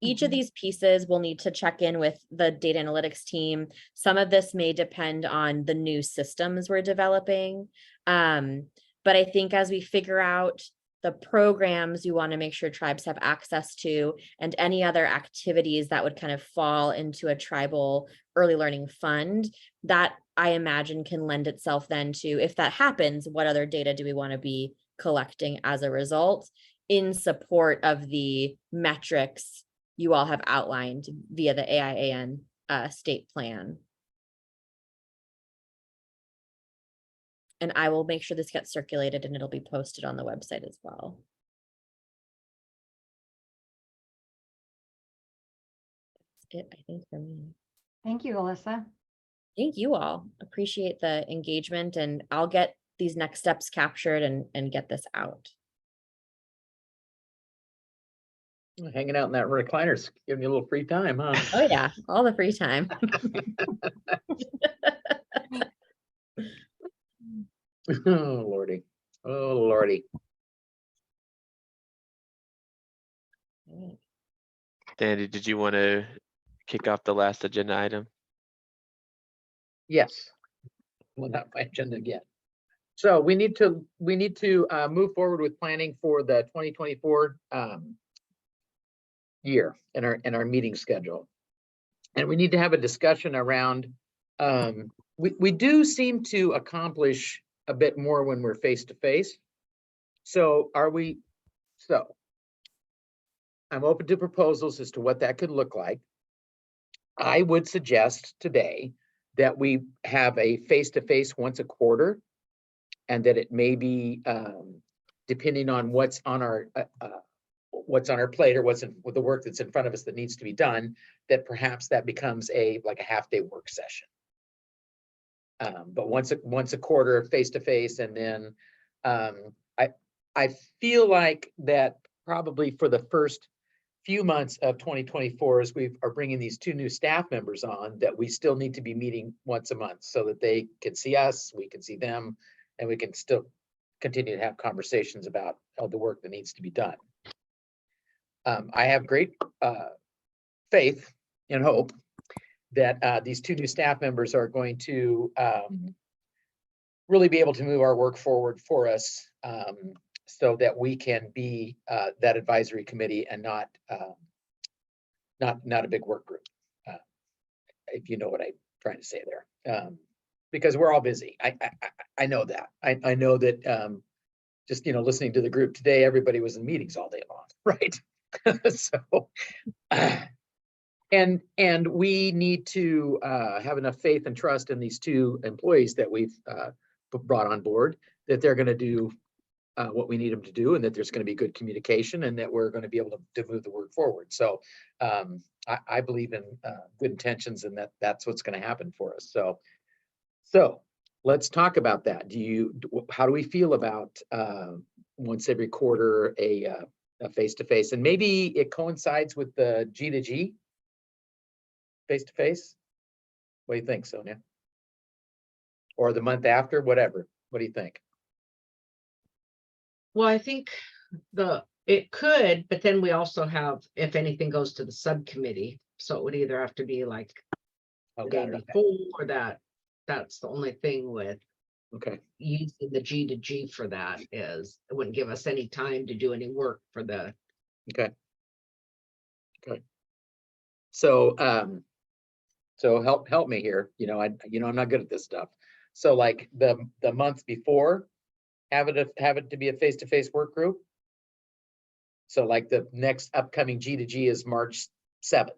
Each of these pieces will need to check in with the data analytics team. Some of this may depend on the new systems we're developing. But I think as we figure out the programs you want to make sure tribes have access to, and any other activities that would kind of fall into a tribal early learning fund, that I imagine can lend itself then to, if that happens, what other data do we want to be collecting as a result in support of the metrics you all have outlined via the AIAN state plan. And I will make sure this gets circulated and it'll be posted on the website as well. That's it, I think, for me. Thank you, Alyssa. Thank you all. Appreciate the engagement, and I'll get these next steps captured and get this out. Hanging out in that recliner's giving you a little free time, huh? Oh yeah, all the free time. Oh, Lordy. Oh, Lordy. Danny, did you want to kick off the last agenda item? Yes. Well, not my agenda again. So we need to move forward with planning for the 2024 year in our meeting schedule. And we need to have a discussion around, we do seem to accomplish a bit more when we're face to face. So I'm open to proposals as to what that could look like. I would suggest today that we have a face-to-face once a quarter, and that it may be, depending on what's on our plate, or with the work that's in front of us that needs to be done, that perhaps that becomes like a half-day work session. But once a quarter, face-to-face, and then I feel like that probably for the first few months of 2024, as we are bringing these 2 new staff members on, that we still need to be meeting once a month so that they can see us, we can see them, and we can still continue to have conversations about the work that needs to be done. I have great faith and hope that these 2 new staff members are going to really be able to move our work forward for us, so that we can be that advisory committee and not a big work group. If you know what I'm trying to say there, because we're all busy. I know that. I know that just, listening to the group today, everybody was in meetings all day long, right? So, and we need to have enough faith and trust in these 2 employees that we've brought on board, that they're going to do what we need them to do, and that there's going to be good communication, and that we're going to be able to move the work forward. So I believe in good intentions, and that's what's going to happen for us. So let's talk about that. How do we feel about once every quarter a face-to-face, and maybe it coincides with the G2G face-to-face? What do you think, Sonia? Or the month after, whatever. What do you think? Well, I think it could, but then we also have, if anything goes to the subcommittee, so it would either have to be like Oh, the got day it. before, or that's the only thing with Okay. using the G2G for that, is it wouldn't give us any time to do any work for the. Okay. So, help me here. I'm not good at this stuff. So like the month before, have it to be a face-to-face work group. So like the next upcoming G2G is March 7th.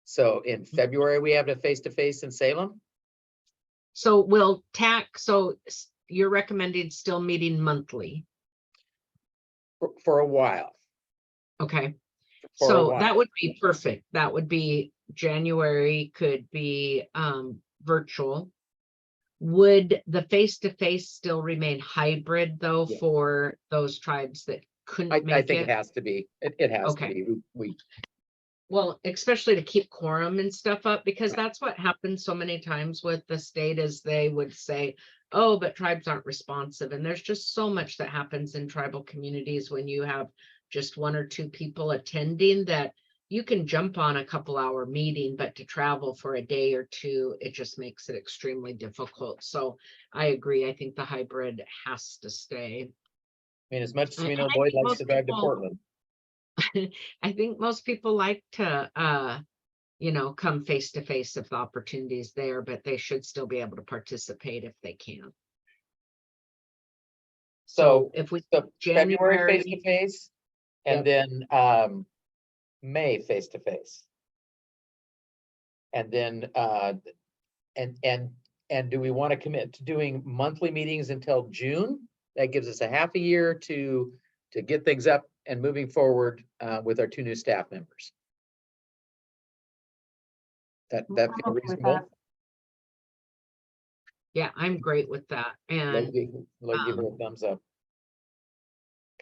So in February, we have a face-to-face in Salem. So you're recommending still meeting monthly. For a while. Okay. For a So while. that would be perfect. That would be January, could be virtual. Would the face-to-face still remain hybrid though, Yeah. for those tribes that couldn't make I think it? it has to be. It has to Okay. be. Well, especially to keep quorum and stuff up, because that's what happens so many times with the state, is they would say, oh, but tribes aren't responsive. And there's just so much that happens in tribal communities when you have just 1 or 2 people attending, that you can jump on a couple-hour meeting, but to travel for a day or 2, it just makes it extremely difficult. So I agree. I think the hybrid has to stay. I mean, as much as we And know I Lloyd think likes to most drive to people- Portland. I think most people like to, come face to face if the opportunity is there, but they should still be able to participate if they can. So if we, the February January, face-to-face, and then May face-to-face. And then and do we want to commit to doing monthly meetings until June? That gives us a half a year to get things up and moving forward with our 2 new staff members. That I'm feel okay with reasonable? that. yeah, I'm great with that. And Lloyd, give her a thumbs up.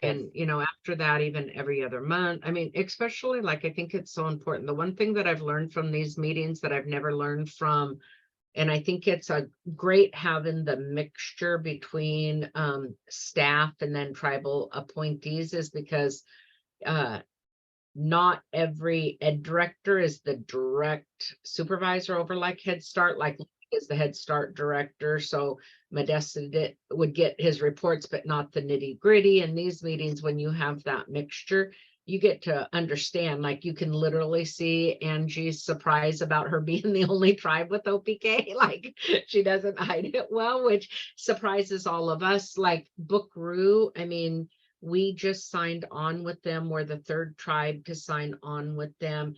Okay. And, after that, even every other month, I mean, especially like, I think it's so important. The one thing that I've learned from these meetings that I've never learned from, and I think it's a great having the mixture between staff and then tribal appointees, is because not every ed director is the direct supervisor over like Head Start, like is the Head Start director. So Modesta would get his reports, but not the nitty gritty. In these meetings, when you have that mixture, you get to understand, like you can literally see Angie's surprise about her being the only tribe with OPK. Like she doesn't hide it well, which surprises all of us. Like Bookroo, I mean, we just signed on with them. We're the third tribe to sign on with them.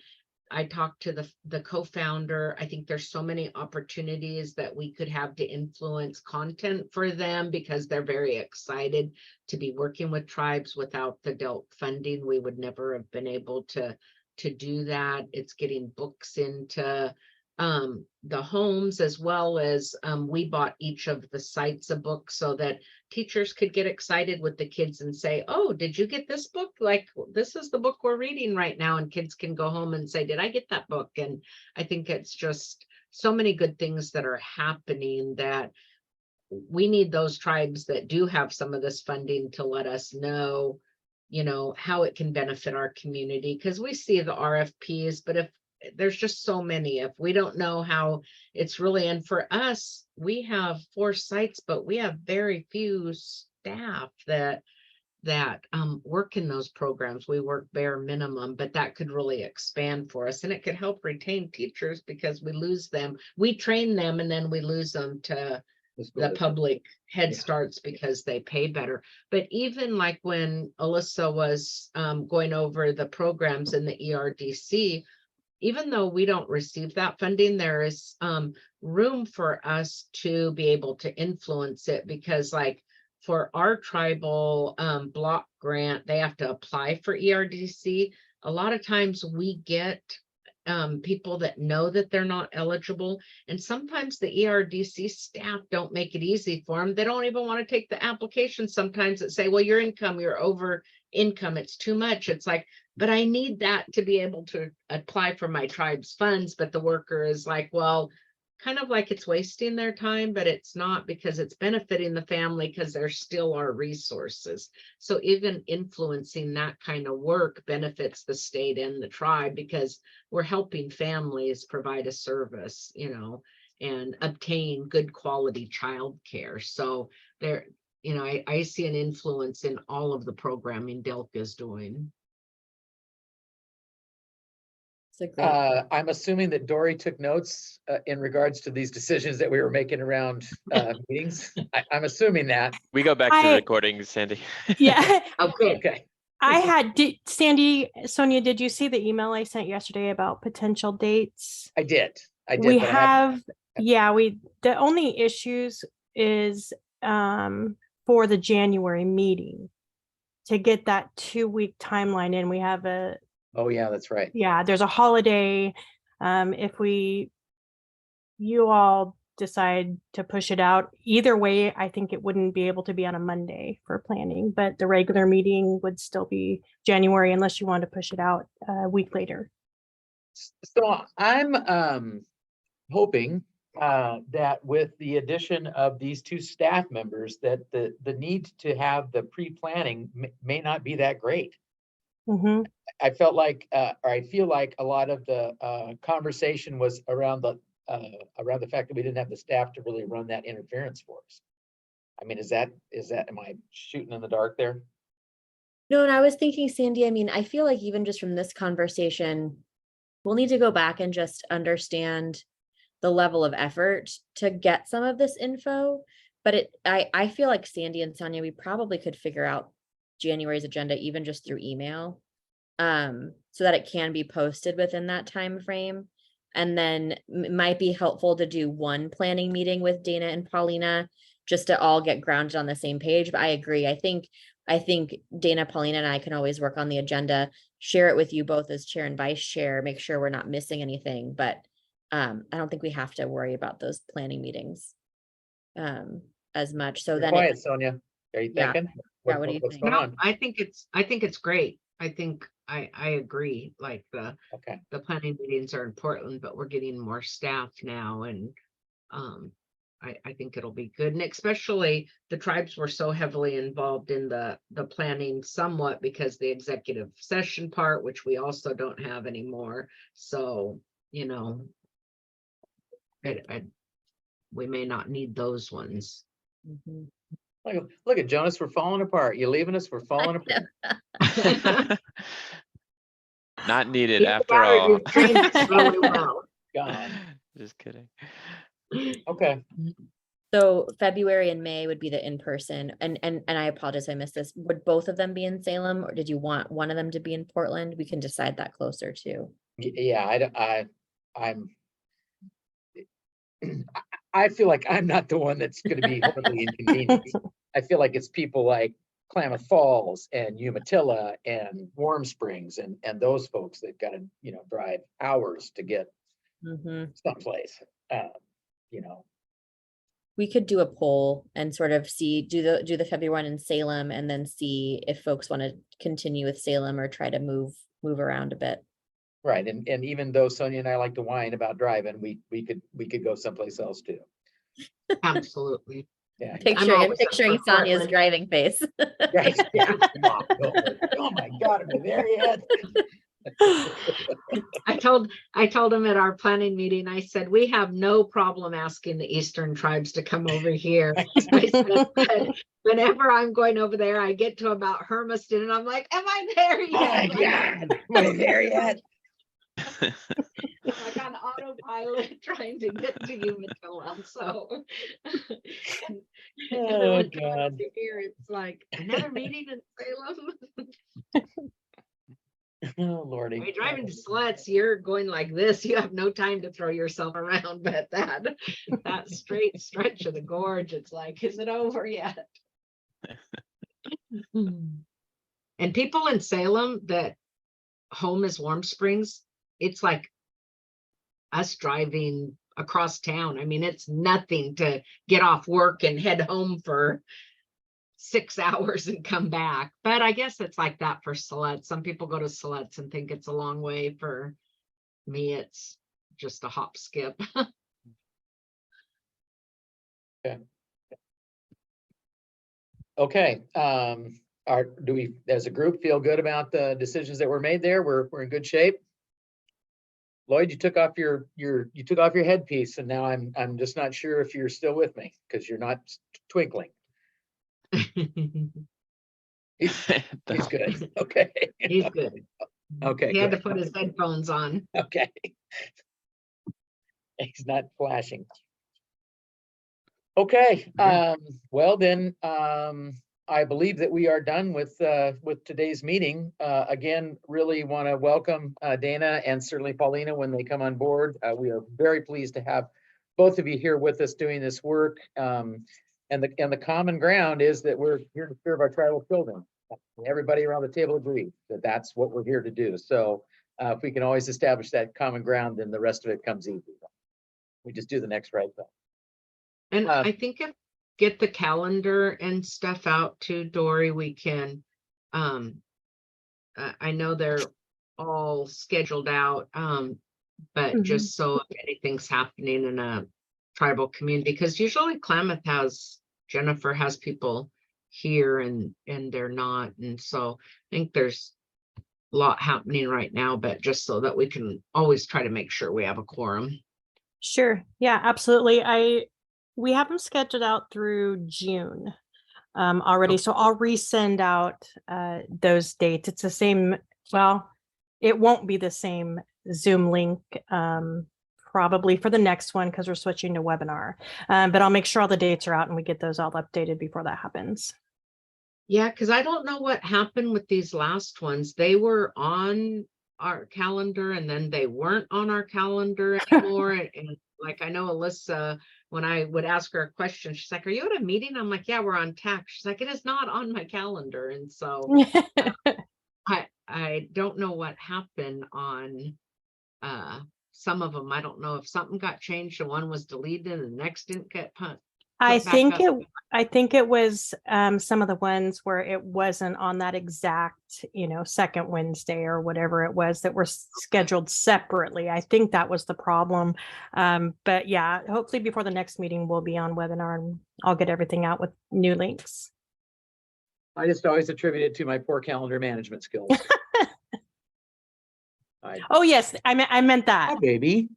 I talked to the co-founder. I think there's so many opportunities that we could have to influence content for them because they're very excited to be working with tribes. Without the DELC funding, we would never have been able to do that. It's getting books into the homes, as well as we bought each of the sites a book so that teachers could get excited with the kids and say, oh, did you get this book? Like, this is the book we're reading right now. And kids can go home and say, did I get that book? And I think it's just so many good things that are happening that we need those tribes that do have some of this funding to let us know, you know, how it can benefit our community. Because we see the RFPs, but if there's just so many, if we don't know how it's really, and for us, we have 4 sites, but we have very few staff that work in those programs. We work bare minimum, but that could really expand for us, and it could help retain teachers because we lose them. We train them and then we lose them to the public Head Yeah. Starts because they pay better. But even like when Alyssa was going over the programs in the ERDC, even though we don't receive that funding, there is room for us to be able to influence it, because like for our tribal block grant, they have to apply for ERDC. A lot of times we get people that know that they're not eligible, and sometimes the ERDC staff don't make it easy for them. They don't even want to take the application. Sometimes that say, well, your income, you're over income, it's too much. It's like, but I need that to be able to apply for my tribe's funds. But the worker is like, well, kind of like it's wasting their time, but it's not, because it's benefiting the family because there still are resources. So even influencing that kind of work benefits the state and the tribe, because we're helping families provide a service, you know, and obtain good quality childcare. So there, you know, I see an influence in all of the programming DELC is doing. It's a great. I'm assuming that Dory took notes in regards to these decisions that we were making around meetings. I'm assuming that. We go back to the I- recordings, Sandy. Yeah, Oh, good. Okay. I had, Sandy, Sonia, did you see the email I sent yesterday about potential dates? I did. We but I haven't- have, the only issues is for the January meeting. To get that 2-week timeline in, we have Oh, yeah, that's right. there's a holiday. If you all decide to push it out, either way, I think it wouldn't be able to be on a Monday for planning, but the regular meeting would still be January unless you want to push it out a week later. So I'm hoping that with the addition of these 2 staff members, that the need to have the pre-planning may not be that great. Mhm. I felt like, or I feel like a lot of the conversation was around the fact that we didn't have the staff to really run that interference for us. I mean, is that, am I shooting in the dark there? No, and I was thinking, Sandy, I mean, I feel like even just from this conversation, we'll need to go back and just understand the level of effort to get some of this info. But I feel like Sandy and Sonia, we probably could figure out January's agenda even just through email, so that it can be posted within that time frame. And then it might be helpful to do one planning meeting with Dana and Paulina just to all get grounded on the same page. But I agree. I think Dana, Paulina, and I can always work on the agenda, share it with you both as chair and vice chair, make sure we're not missing anything. But I don't think we have to worry about those planning meetings as much. So You're then quiet, Sonia. Are you Yeah. thinking? Yeah, what do you What's think? going No, on? I think it's great. I think I agree. Like Okay. the planning meetings are important, but we're getting more staff now, and I think it'll be good. And especially the tribes were so heavily involved in the planning somewhat because the executive session part, which we also don't have anymore. So, you know, we may not need those ones. Mhm. Look at Jonas, we're falling apart. You leaving us, we're falling apart. Not needed Either after that or all. you've trained us really well. God. Just kidding. Okay, So February and May would be the in-person, and I apologize, I missed this. Would both of them be in Salem, or did you want one of them to be in Portland? We can decide that closer too. yeah, I'm. I feel like I'm not the one that's gonna be horribly inconvenienced. I feel like it's people like Klamath Falls and Umatilla and Warm Springs and those folks that gotta, drive hours to get Mhm. someplace. You know, We could do a poll and sort of see, do the February one in Salem, and then see if folks want to continue with Salem or try to move around a bit. right, and even though Sonia and I like to whine about driving, we could go someplace else too. Absolutely. Yeah. Picturing always up picturing for Sonia's Portland. driving face. Right, yeah. Oh my God, am I there yet? I told him at our planning meeting, I said, we have no problem asking the Eastern tribes to come over here. I said, whenever I'm going over there, I get to about Hermiston and I'm like, am I there Oh my yet? God, am I there yet? Like on autopilot trying to get to Umatilla, so. And then Oh when I come God. over here, it's like another meeting in Salem. Oh Lordy. When you're driving to Sleds, you're going like this. You have no time to throw yourself around, but that straight stretch of the gorge, it's like, is it over yet? And people in Salem that home is Warm Springs, it's like us driving across town. I mean, it's nothing to get off work and head home for 6 hours and come back. But I guess it's like that for Siletz. Some people go to Siletz and think it's a long way. For me, it's just a hop skip. Okay, do we, as a group, feel good about the decisions that were made there? We're in good shape? Lloyd, you took off your headpiece, and now I'm just not sure if you're still with me, because you're not twinkling. He's good, okay. He's good. Okay, He had to good. put his headphones on. Okay. He's not flashing. Okay, well then, I believe that we are done with today's meeting. Again, really want to welcome Dana and certainly Paulina when they come on board. We are very pleased to have both of you here with us doing this work. And the common ground is that we're here to serve our tribal children. Everybody around the table agrees that that's what we're here to do. So if we can always establish that common ground, then the rest of it comes easy. We just do the next right thing. And I think if get the calendar and stuff out to Dory, we can, I know they're all scheduled out, but Mhm. just so if anything's happening in a tribal community, because usually Klamath Jennifer has people here and they're not. And so I think there's a lot happening right now, but just so that we can always try to make sure we have a quorum. Sure. Yeah, absolutely. We have them scheduled out through June already. Okay. So I'll resend out those dates. It's the same. Well, it won't be the same Zoom link probably for the next one because we're switching to webinar. But I'll make sure all the dates are out and we get those all updated before that happens. Yeah, because I don't know what happened with these last ones. They were on our calendar and then they weren't on our calendar anymore. And like, I know Alyssa, when I would ask her a question, she's like, are you at a meeting? I'm like, yeah, we're on TAC. She's like, it is not on my calendar. And so I don't know what happened on some of them. I don't know if something got changed and one was deleted and the next didn't get put back up. I think it was some of the ones where it wasn't on that exact, second Wednesday or whatever it was that were scheduled separately. I think that was the problem. But yeah, hopefully before the next meeting, we'll be on webinar and I'll get everything out with new links. I just always attribute it to my poor calendar management skills. Oh yes, I meant that. Hi, baby.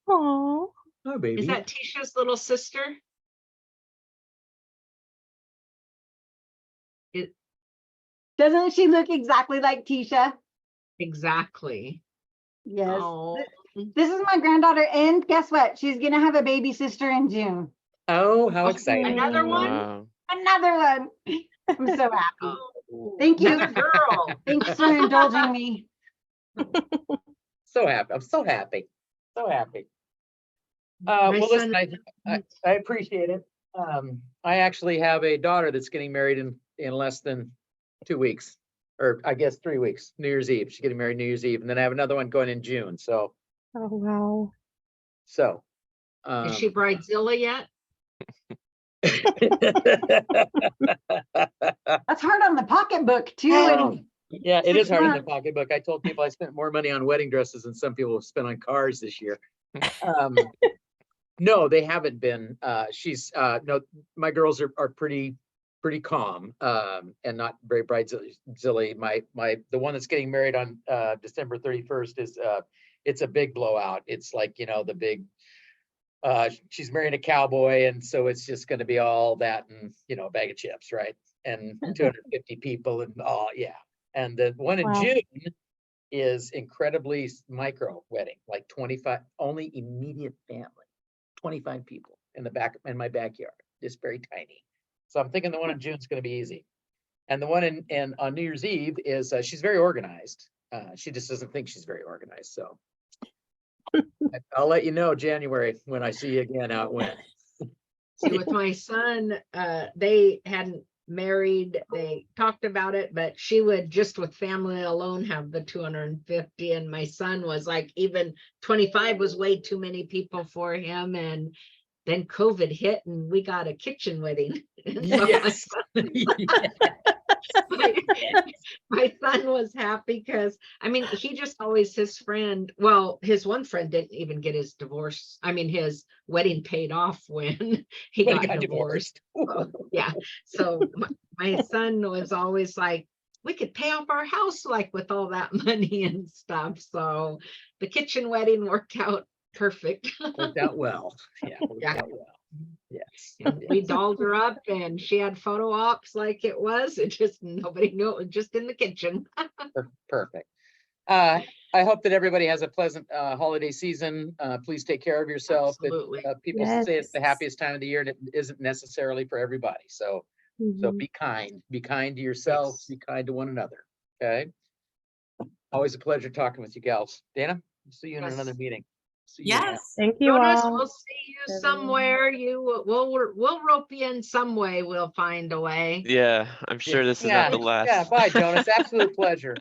Oh. Hi, baby. Is that Tisha's little sister? Doesn't she look exactly like Tisha? Exactly. Yes. Oh, This is my granddaughter, and guess what? She's gonna have a baby sister in June. Oh, how Oh, exciting. another one? Wow. Another one. I'm so happy. Oh, Thank you. another girl. Thanks for indulging me. So happy. I'm so happy. So happy. My Well, listen, son- I appreciate it. I actually have a daughter that's getting married in less than 2 weeks, or I guess 3 weeks, New Year's Eve. She's getting married New Year's Eve, and then I have another one going in June. So, Oh, wow. Is she bridezilla yet? That's hard on the pocketbook too. Oh, And yeah, it is 6 hard in the months. pocketbook. I told people I spent more money on wedding dresses than some people have spent on cars this year. No, they haven't been. No, my girls are pretty calm, and not very bridezilla. The one that's getting married on December 31st is it's a big blowout. It's like, the big, she's marrying a cowboy, and so it's just gonna be all that and, a bag of chips, right? And 250 people and all, yeah. And the one in Wow. June is incredibly micro wedding, like 25, only immediate family, 25 people in my backyard, just very tiny. So I'm thinking the one in June is going to be easy. And the one on New Year's Eve is, she's very organized. She just doesn't think she's very organized. So I'll let you know January when I see you again how it went. See, with my son, they hadn't married, they talked about it, but she would just with family alone have the 250. And my son was like, even 25 was way too many people for him. And then COVID hit and we got a kitchen wedding. And so Yes. my son was happy because, I mean, he just always, his one friend didn't even get his his wedding paid off when he When he got got divorced. Yeah. So my son was always like, we could pay off our house like with all that money and stuff. So the kitchen wedding worked out perfect. Worked out well. Yeah. Worked Yeah. out well. Yes. And we yes. dolled her up and she had photo ops like it was. It just, nobody knew, it was just in the kitchen. Perfect. I hope that everybody has a pleasant holiday season. Please take care of yourself. Absolutely. People say it's the Yes. happiest time of the year, and it isn't necessarily for everybody. So Mhm. be kind. Be kind to yourself. Yes. Be kind to one another. Okay. Always a pleasure talking with you, gals. Dana, see you in Yes. another meeting. See you now. Yes. Thank you Jonas, all. we'll see you somewhere. We'll rope you in some way. We'll find a way. Yeah, I'm sure this is not the last. Yeah. Bye, Jonas. Absolute pleasure.